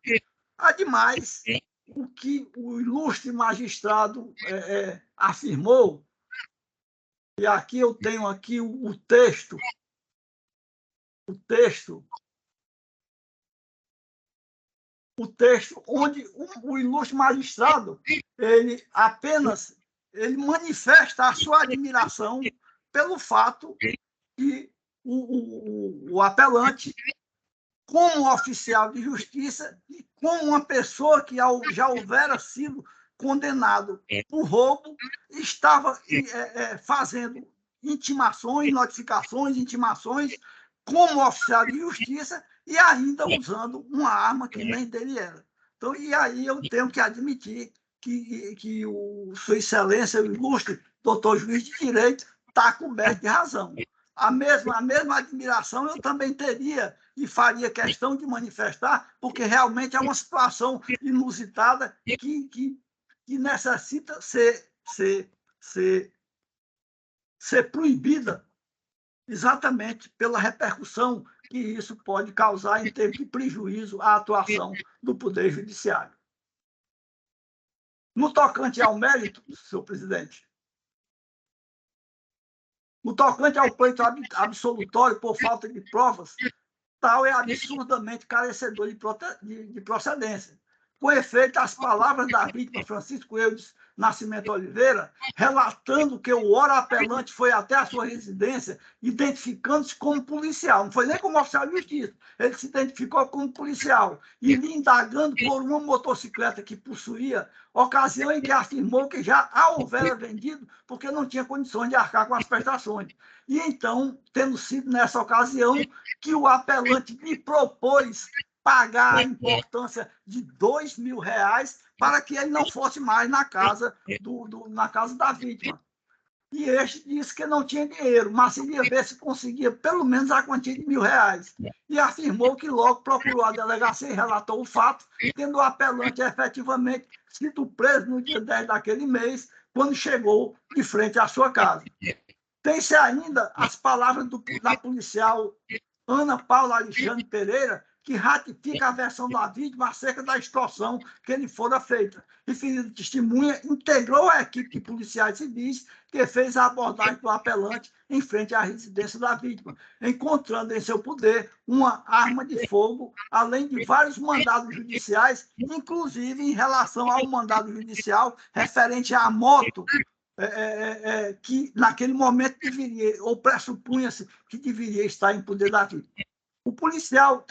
Ademais, o que o ilustre magistrado afirmou, e aqui eu tenho aqui o texto onde o ilustre magistrado ele manifesta a sua admiração pelo fato que o apelante, como oficial de justiça e como uma pessoa que já houvera sido condenado por roubo, estava fazendo intimações como oficial de justiça e ainda usando uma arma que nem dele era. Então, e aí eu tenho que admitir que Sua Excelência, o ilustre doutor juiz de direito, está coberto de razão. A mesma admiração eu também teria e faria questão de manifestar, porque realmente é uma situação inusitada que necessita ser proibida exatamente pela repercussão que isso pode causar em termos de prejuízo à atuação do Poder Judiciário. No tocante ao mérito, senhor presidente, no tocante ao pleito absolutório por falta de provas, tal é absurdamente carecedor de procedência. Com efeito, as palavras da vítima, Francisco Eudes Nascimento Oliveira, relatando que o ora apelante foi até a sua residência, identificando-se como policial, não foi nem como oficial de justiça, ele se identificou como policial, e lhe indagando por uma motocicleta que possuía, ocasião em que afirmou que já a houvera vendido porque não tinha condições de arcar com as prestações. E então, tendo sido nessa ocasião que o apelante me propôs pagar a importância de R$2.000 para que ele não fosse mais na casa, na casa da vítima. E este disse que não tinha dinheiro, mas iria ver se conseguia pelo menos a quantia de R$1.000. E afirmou que logo procurou a delegacia e relatou o fato, tendo o apelante efetivamente sido preso no dia 10 daquele mês, quando chegou de frente à sua casa. Tem-se ainda as palavras da policial Ana Paula Alexandre Pereira, que ratifica a versão da vítima acerca da extorsão que lhe fora feita. Referida testemunha integrou a equipe de policiais civis que fez a abordagem do apelante em frente à residência da vítima, encontrando em seu poder uma arma de fogo, além de vários mandados judiciais, inclusive em relação ao mandado judicial referente à moto, que naquele momento deveria, ou pressupunha-se que deveria estar em poder da vítima. O policial,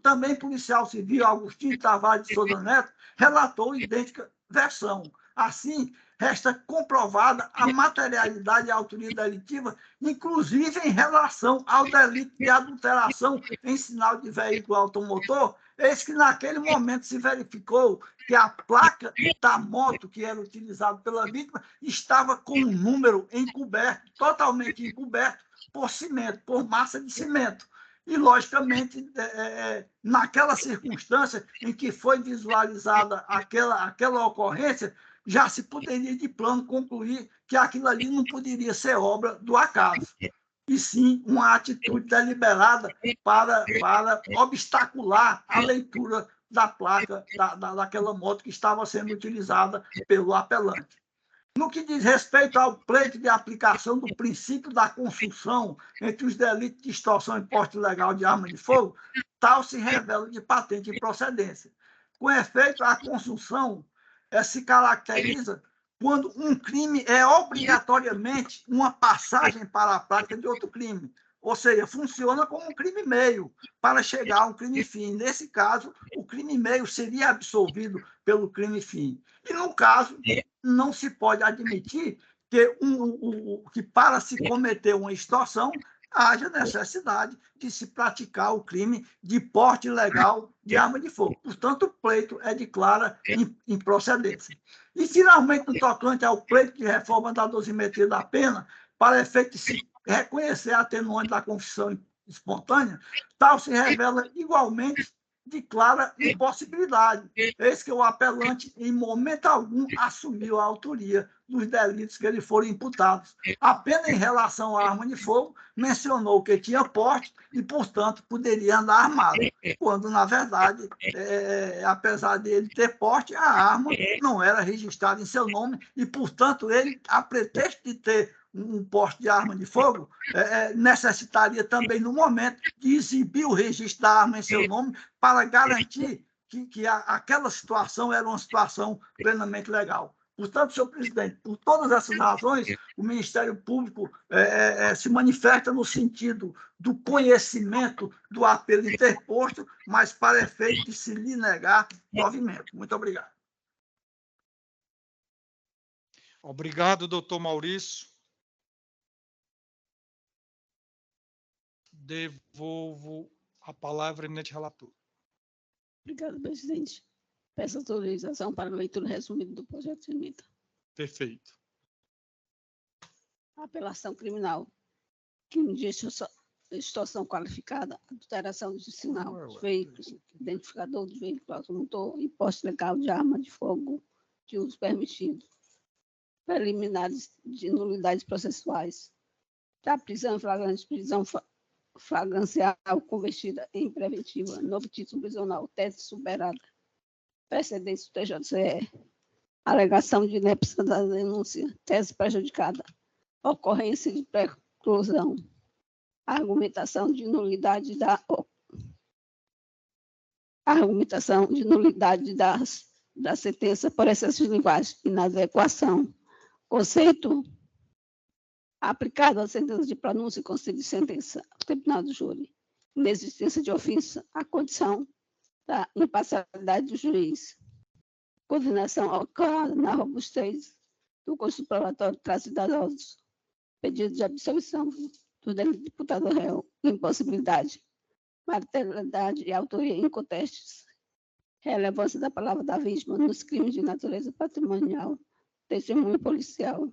também policial civil, Agostinho Tavares de Souza Neto, relatou idêntica versão. Assim, resta comprovada a materialidade e a autoria delitiva, inclusive em relação ao delito de adulteração em sinal de veículo automotor, eis que naquele momento se verificou que a placa da moto que era utilizada pela vítima estava com um número encoberto, totalmente encoberto, por cimento, por massa de cimento. E, logicamente, naquela circunstância em que foi visualizada aquela ocorrência, já se poderia, de plano, concluir que aquilo ali não poderia ser obra do acaso, e sim uma atitude deliberada para obstacular a leitura da placa daquela moto que estava sendo utilizada pelo apelante. No que diz respeito ao pleito de aplicação do princípio da consunção entre os delitos de extorsão e porte ilegal de arma de fogo, tal se revela de patente improcedência. Com efeito, a consunção se caracteriza quando um crime é obrigatoriamente uma passagem para a prática de outro crime. Ou seja, funciona como um crime meio para chegar a um crime fim. Nesse caso, o crime meio seria absolvido pelo crime fim. E, no caso, não se pode admitir que para se cometer uma extorsão, haja necessidade de se praticar o crime de porte ilegal de arma de fogo. Portanto, o pleito é de clara improcedência. E, finalmente, no tocante ao pleito de reforma da dosimetria da pena, para efeito de se reconhecer a atenuante da confissão espontânea, tal se revela igualmente de clara impossibilidade, eis que o apelante, em momento algum, assumiu a autoria dos delitos que lhe foram imputados. Apenas em relação à arma de fogo, mencionou que tinha porte e, portanto, poderia andar armado, quando, na verdade, apesar de ele ter porte, a arma não era registrada em seu nome e, portanto, ele, a pretexto de ter um porte de arma de fogo, necessitaria também, no momento, de exibir o registro da arma em seu nome para garantir que aquela situação era uma situação plenamente legal. Portanto, senhor presidente, por todas essas razões, o Ministério Público se manifesta no sentido do conhecimento do apelo interposto, mas para efeito de se lhe negar provimento. Muito obrigado. Obrigado, doutor Maurício. Devolvo a palavra ao eminente relator. Obrigado, presidente. Peço autorização para a leitura resumida do projeto de emenda. Perfeito. Apelação criminal. Crime de extorsão qualificada, adulteração de sinal dos veículos, identificador do veículo automotor e posse legal de arma de fogo de uso permitido. Preliminares de nulidades processuais. Da prisão em flagrante, prisão flagrancial convertida em preventiva, novo título prisional, tese superada, precedência do TJCE, alegação de inepção da denúncia, tese prejudicada, ocorrência de preclusão, argumentação de nulidade da sentença por excesso de linguagem, inadequação, conceito aplicado à sentença de pronúncia e conselho de sentença ao tribunal do júri, inexistência de ofensa, a condição da imparcialidade do juiz, coordenação ocorrida na robustez do curso probatório trazido aos pedidos de absolvição do delito de imputado réu, impossibilidade, materialidade e autoria incontestes, relevância da palavra da vítima nos crimes de natureza patrimonial, testemunho policial,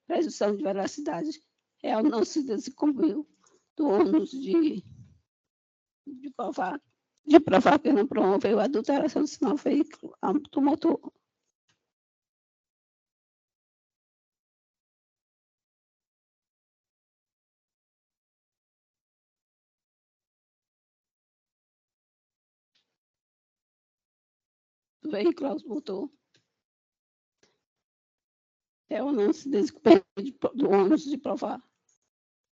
presunção de veracidade, réu não se desincubiu do ônus de provar que não promoveu a adulteração do sinal veículo automotor. Do veículo automotor. Réu não se desincubiu do ônus de provar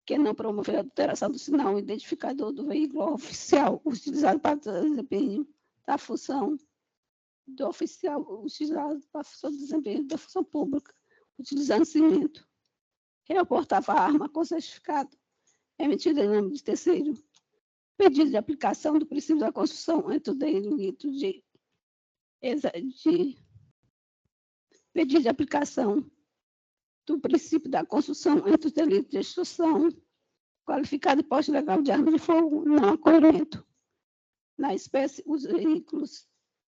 que não promoveu a alteração do sinal identificador do veículo oficial utilizado para desempenho da função do oficial utilizado para o desempenho da função pública, utilizando cimento. Réu portava a arma com certificado emitido em nome de terceiro. Pedido de aplicação do princípio da construção entre o delito pedido de aplicação do princípio da construção entre os delitos de extorsão, qualificado e posse ilegal de arma de fogo não acolhimento. Na espécie, os veículos,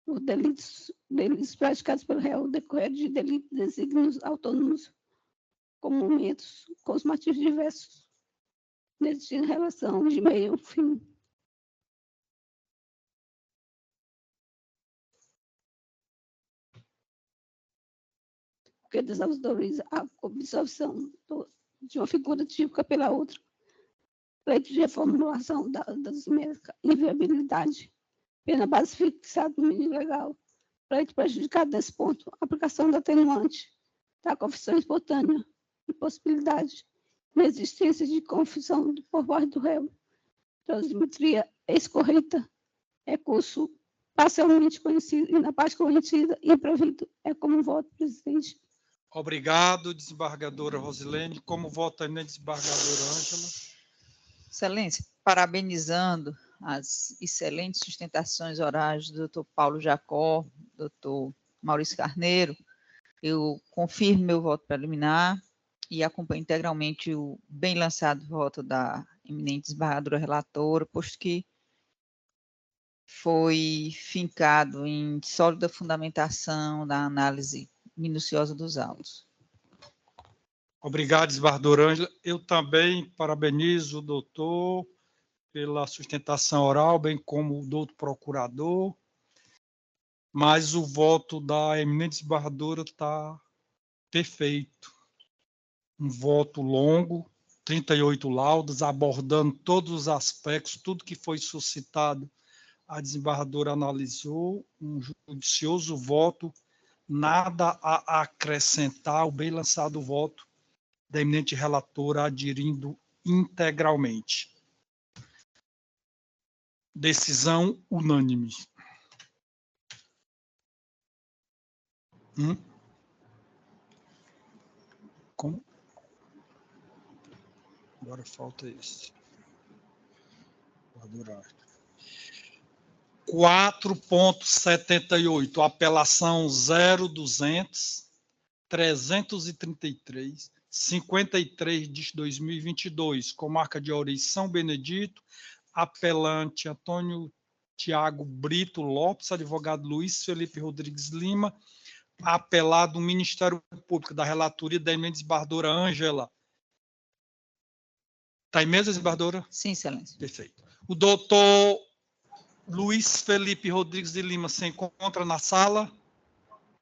os delitos praticados pelo réu decorrer de delitos de desígnios autônomos com momentos com os motivos diversos, em relação de meio ao fim. Que desautoriza a absolvição de uma figura típica pela outra. Pleito de reformulação das inviabilidade. Pena base fixada no mínimo legal. Pleito prejudicado nesse ponto. Aplicação da atenuante. Da confissão espontânea. Impossibilidade. Inexistência de confissão por parte do réu. Dosimetria escorreita. Recurso parcialmente conhecido e na parte conhecida e improvido. É como voto, presidente. Obrigado, desembargadora Rosilene. Como vota a desembargadora Ângela? Excelência, parabenizando as excelentes sustentações orais do doutor Paulo Jacó, doutor Maurício Carneiro, eu confirmo meu voto preliminar e acompanho integralmente o bem lançado voto da eminente desembargadora relatora, posto que foi fincado em sólida fundamentação da análise minuciosa dos autos. Obrigado, desembargadora Ângela. Eu também parabenizo o doutor pela sustentação oral, bem como o doutor procurador, mas o voto da eminente desembargadora está perfeito. Um voto longo, 38 laudas, abordando todos os aspectos, tudo que foi suscitado, a desembargadora analisou, um judicioso voto, nada a acrescentar, o bem lançado voto da eminente relatora aderindo integralmente. Decisão unânime. Como? Agora falta esse. Vou adorar. 4.78, apelação 0200 333 53 de 2022, com marca de origem São Benedito, apelante Antônio Tiago Brito Lopes, advogado Luiz Felipe Rodrigues Lima, apelado Ministério Público da Relatoria da eminente desembargadora Ângela. Está em mesa, desembargadora? Sim, excelência. Perfeito. O doutor Luiz Felipe Rodrigues de Lima se encontra na sala?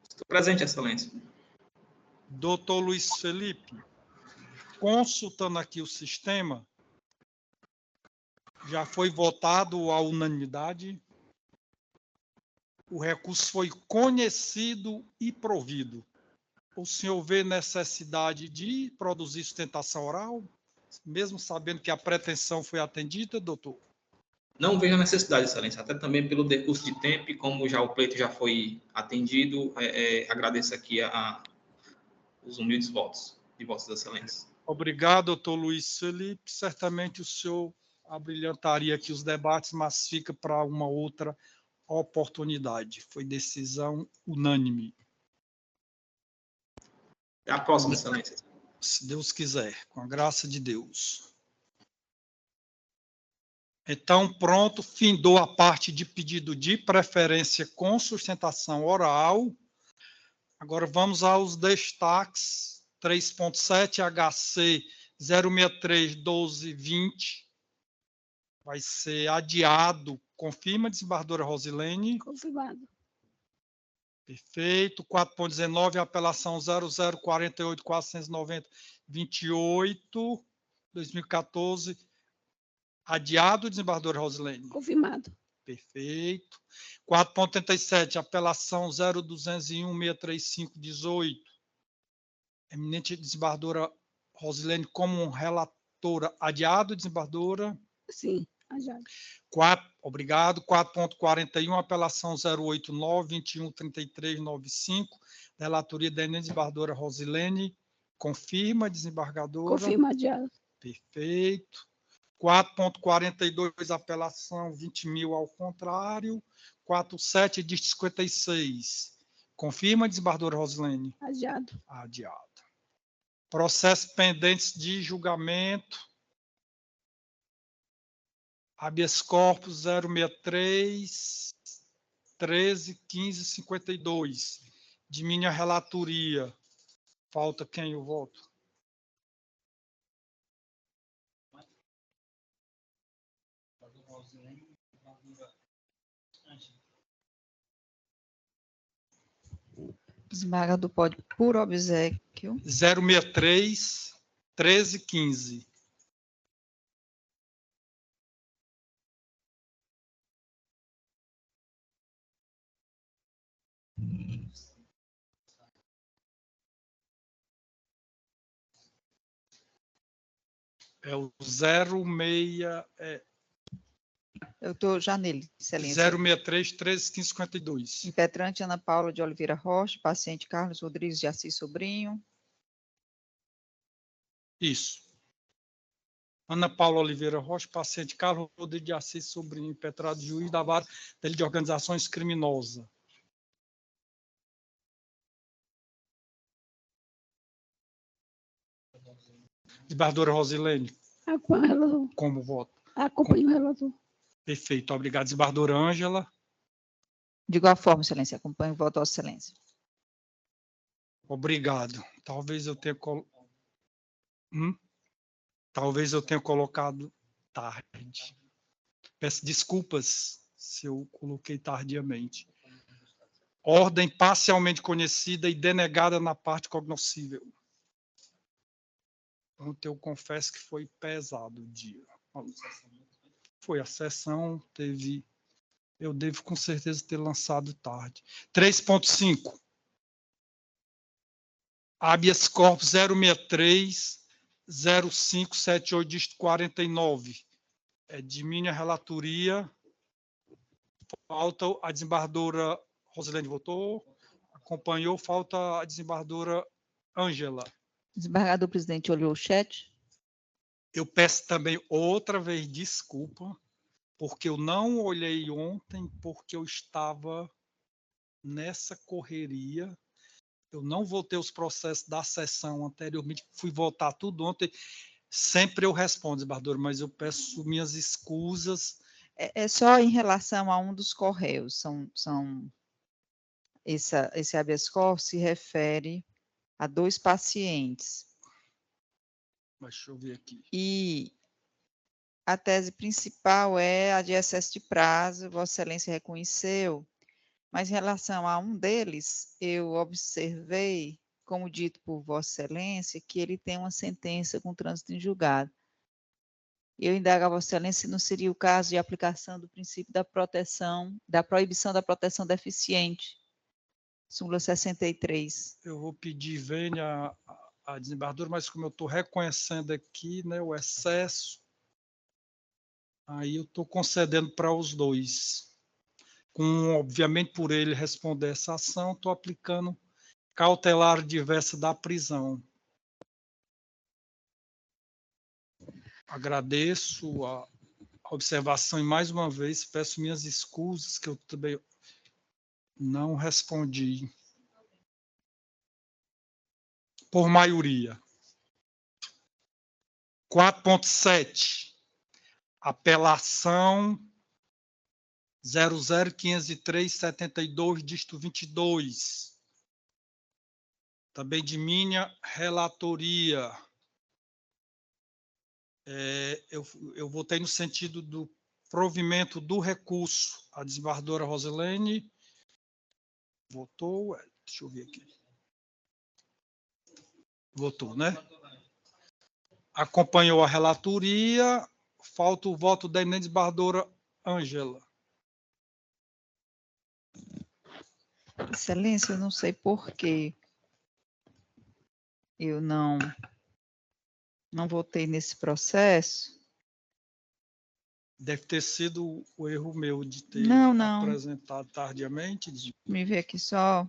Estou presente, excelência. Doutor Luiz Felipe, consultando aqui o sistema, já foi votado à unanimidade. O recurso foi conhecido e provido. O senhor vê necessidade de produzir sustentação oral, mesmo sabendo que a pretensão foi atendida, doutor? Não vejo a necessidade, excelência, até também pelo decurso de tempo e como já o pleito já foi atendido, agradeço aqui os humildes votos de vossas excelências. Obrigado, doutor Luiz Felipe. Certamente o senhor abrilhantaria aqui os debates, mas fica para uma outra oportunidade. Foi decisão unânime. Até a próxima, excelência. se Deus quiser, com a graça de Deus. Então, pronto, findou a parte de pedido de preferência com sustentação oral. Agora vamos aos destaques. 3.7 HC 063-1220 vai ser adiado. Confirma, desembargadora Rosilene? Confirmado. Perfeito. 4.19, apelação 0048-490-28, 2014. Adiado, desembargadora Rosilene? Confirmado. Perfeito. 4.37, apelação 0201-635-18. Eminente desembargadora Rosilene, como relatora, adiado, desembargadora? Sim, adiado. Obrigado. 4.41, apelação 089-213395, relatoria da eminente desembargadora Rosilene. Confirma, desembargadora? Confirma, adiado. Perfeito. 4.42, apelação 20.000 ao contrário. 4.7, de 56. Confirma, desembargadora Rosilene? Adiado. Adiado. Processos pendentes de julgamento. Habeas corpus 063, 13, 15, 52. De minha relatoria. Falta quem o voto? Desembargador pode, por obséquio. 063, 13, 15. É o 06. Eu estou já nele, excelência. 063, 13, 15, 52. Impetrante Ana Paula de Oliveira Rocha, paciente Carlos Rodrigues de Assis Sobrinho. Isso. Ana Paula Oliveira Rocha, paciente Carlos Rodrigues de Assis Sobrinho, impetrado juiz da vara dele de organizações criminosas. Desembargadora Rosilene. Acompanho o relator. Como voto? Acompanho o relator. Perfeito. Obrigado, desembargadora Ângela. De igual forma, excelência, acompanho o voto, Vossa Excelência. Obrigado. Talvez eu tenha Talvez eu tenha colocado tarde. Peço desculpas se eu coloquei tardiamente. Ordem parcialmente conhecida e denegada na parte cognoscível. Ontem eu confesso que foi pesado o dia. Foi a sessão, teve... Eu devo com certeza ter lançado tarde. 3.5. Habeas corpus 063, 0578, dígito 49. É de minha relatoria. Falta a desembargadora Rosilene votou, acompanhou, falta a desembargadora Ângela. Desembargador presidente olhou o chat. Eu peço também outra vez desculpa, porque eu não olhei ontem, porque eu estava nessa correria. Eu não votei os processos da sessão anteriormente, fui votar tudo ontem. Sempre eu respondo, desembargador, mas eu peço minhas escusas. É só em relação a um dos correios. Esse habeas corpus se refere a 2 pacientes. Deixa eu ver aqui. E a tese principal é a de excesso de prazo, Vossa Excelência reconheceu, mas em relação a um deles, eu observei, como dito por Vossa Excelência, que ele tem uma sentença com trânsito em julgado. Eu indago a Vossa Excelência se não seria o caso de aplicação do princípio da proteção, da proibição da proteção deficiente, súmula 63. Eu vou pedir vênia a desembargadora, mas como eu estou reconhecendo aqui, né, o excesso, aí eu estou concedendo para os dois. Obviamente, por ele responder essa ação, estou aplicando cautelar diversa da prisão. Agradeço a observação e, mais uma vez, peço minhas escusas, que eu também não respondi. Por maioria. 4.7, apelação 00503-72, dígito 22. Também de minha relatoria. Eu votei no sentido do provimento do recurso. A desembargadora Rosilene votou. Deixa eu ver aqui. Votou, né? Acompanhou a relatoria. Falta o voto da eminente desembargadora Ângela. Excelência, eu não sei por que eu não votei nesse processo. Deve ter sido o erro meu de ter apresentado tardiamente. Me ver aqui só.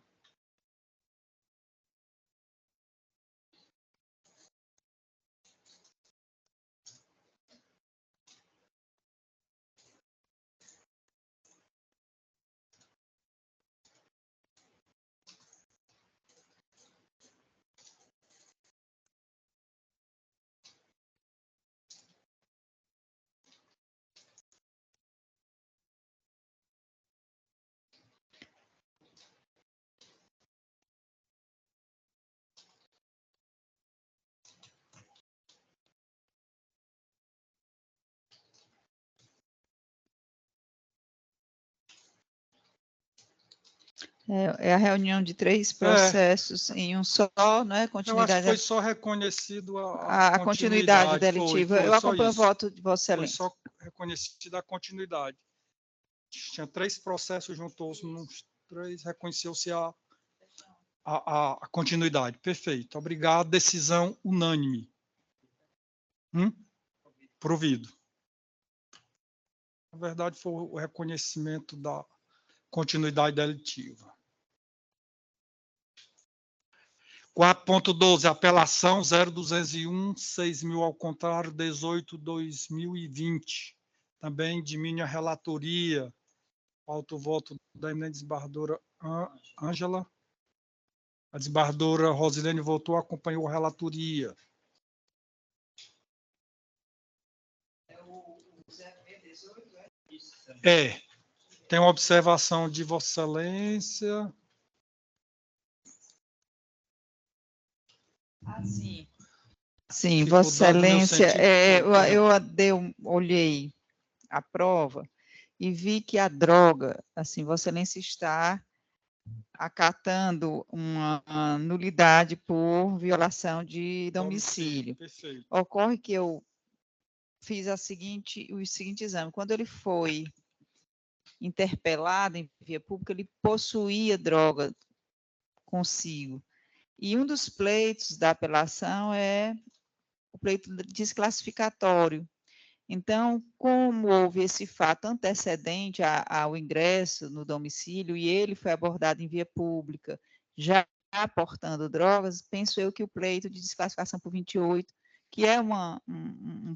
É a reunião de 3 processos em um só, não é? Continuidade. Eu acho que foi só reconhecido a continuidade delitiva. Foi eu acompanho o voto de Vossa Excelência. Foi só reconhecida a continuidade. Tinha 3 processos, juntou-se nos 3, reconheceu-se a continuidade. Perfeito. Obrigado. Decisão unânime. Provido. Na verdade, foi o reconhecimento da continuidade delitiva. 4.12, apelação 0201, 6.000 ao contrário, 18/2020. Também de minha relatoria. Falta o voto da eminente desembargadora Ângela. A desembargadora Rosilene votou, acompanhou a relatoria. Tem uma observação de Vossa Excelência. Sim, Vossa Excelência, eu olhei a prova e vi que a droga, assim, Vossa Excelência está acatando uma nulidade por violação de domicílio. Perfeito. Ocorre que eu fiz o seguinte exame. Quando ele foi interpelado em via pública, ele possuía droga consigo. E um dos pleitos da apelação é o pleito desclassificatório. Então, como houve esse fato antecedente ao ingresso no domicílio e ele foi abordado em via pública, já portando drogas, penso eu que o pleito de desclassificação por 28, que é um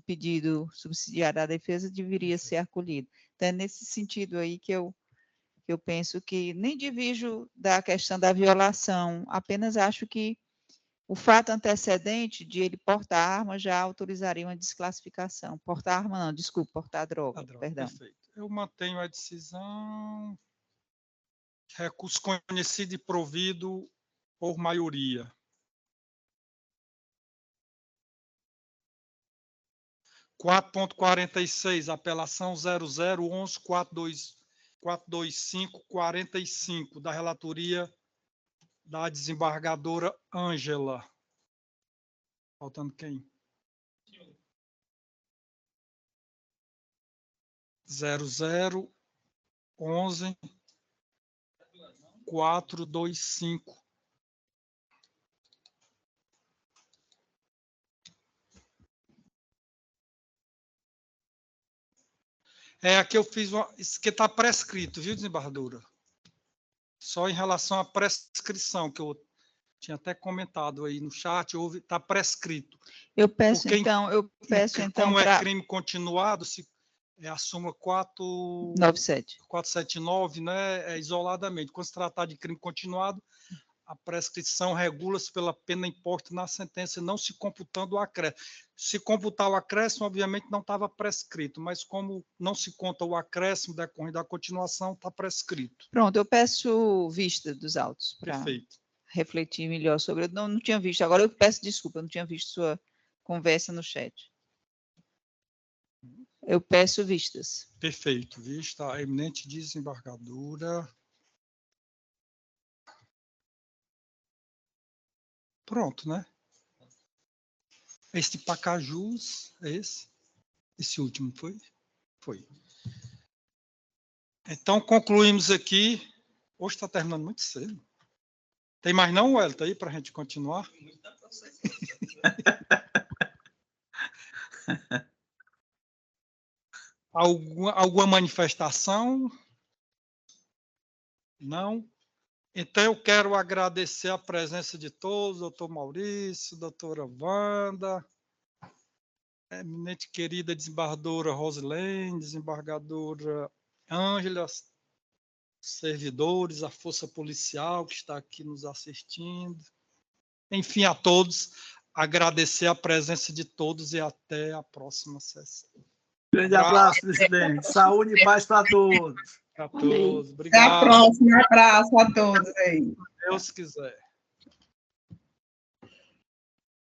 pedido subsidiário da defesa, deveria ser acolhido. Então, é nesse sentido aí que eu penso que nem divido da questão da violação, apenas acho que o fato antecedente de ele portar arma já autorizaria uma desclassificação. Portar arma não, desculpe, portar droga, perdão. Perfeito. Eu mantenho a decisão. Recurso conhecido e provido por maioria. (4.46), apelação 0011-425-45, da relatoria da desembargadora Ângela. Faltando quem? 0011-425. Aqui eu fiz isso que está prescrito, viu, desembargadora? Só em relação à prescrição, que eu tinha até comentado aí no chat, está prescrito. Eu peço, então, como é crime continuado, se a súmula 479, né, isoladamente. Quando se tratar de crime continuado, A prescrição regula-se pela pena imposta na sentença, não se computando o acréscimo. Se computar o acréscimo, obviamente não estava prescrito, mas como não se conta o acréscimo decorrente da continuação, está prescrito. Pronto, eu peço vista dos autos para Perfeito. refletir melhor sobre. Eu não tinha visto, agora eu peço desculpa, eu não tinha visto sua conversa no chat. Eu peço vistas. Perfeito. Vista a eminente desembargadora. Pronto, né? Esse de Pacajus, é esse? Esse último foi? Foi. Então, concluímos aqui. Hoje está terminando muito cedo. Tem mais não, Wellington, aí para a gente continuar? Alguma manifestação? Não? Então, eu quero agradecer a presença de todos, doutor Maurício, doutora Wanda, eminente querida desembargadora Rosilene, desembargadora Ângela, servidores, a Força Policial que está aqui nos assistindo. Enfim, a todos, agradecer a presença de todos e até a próxima sessão. Grande abraço, presidente. Saúde e paz para todos. Para todos. Obrigado. Até a próxima. Um abraço a todos aí. Se Deus quiser.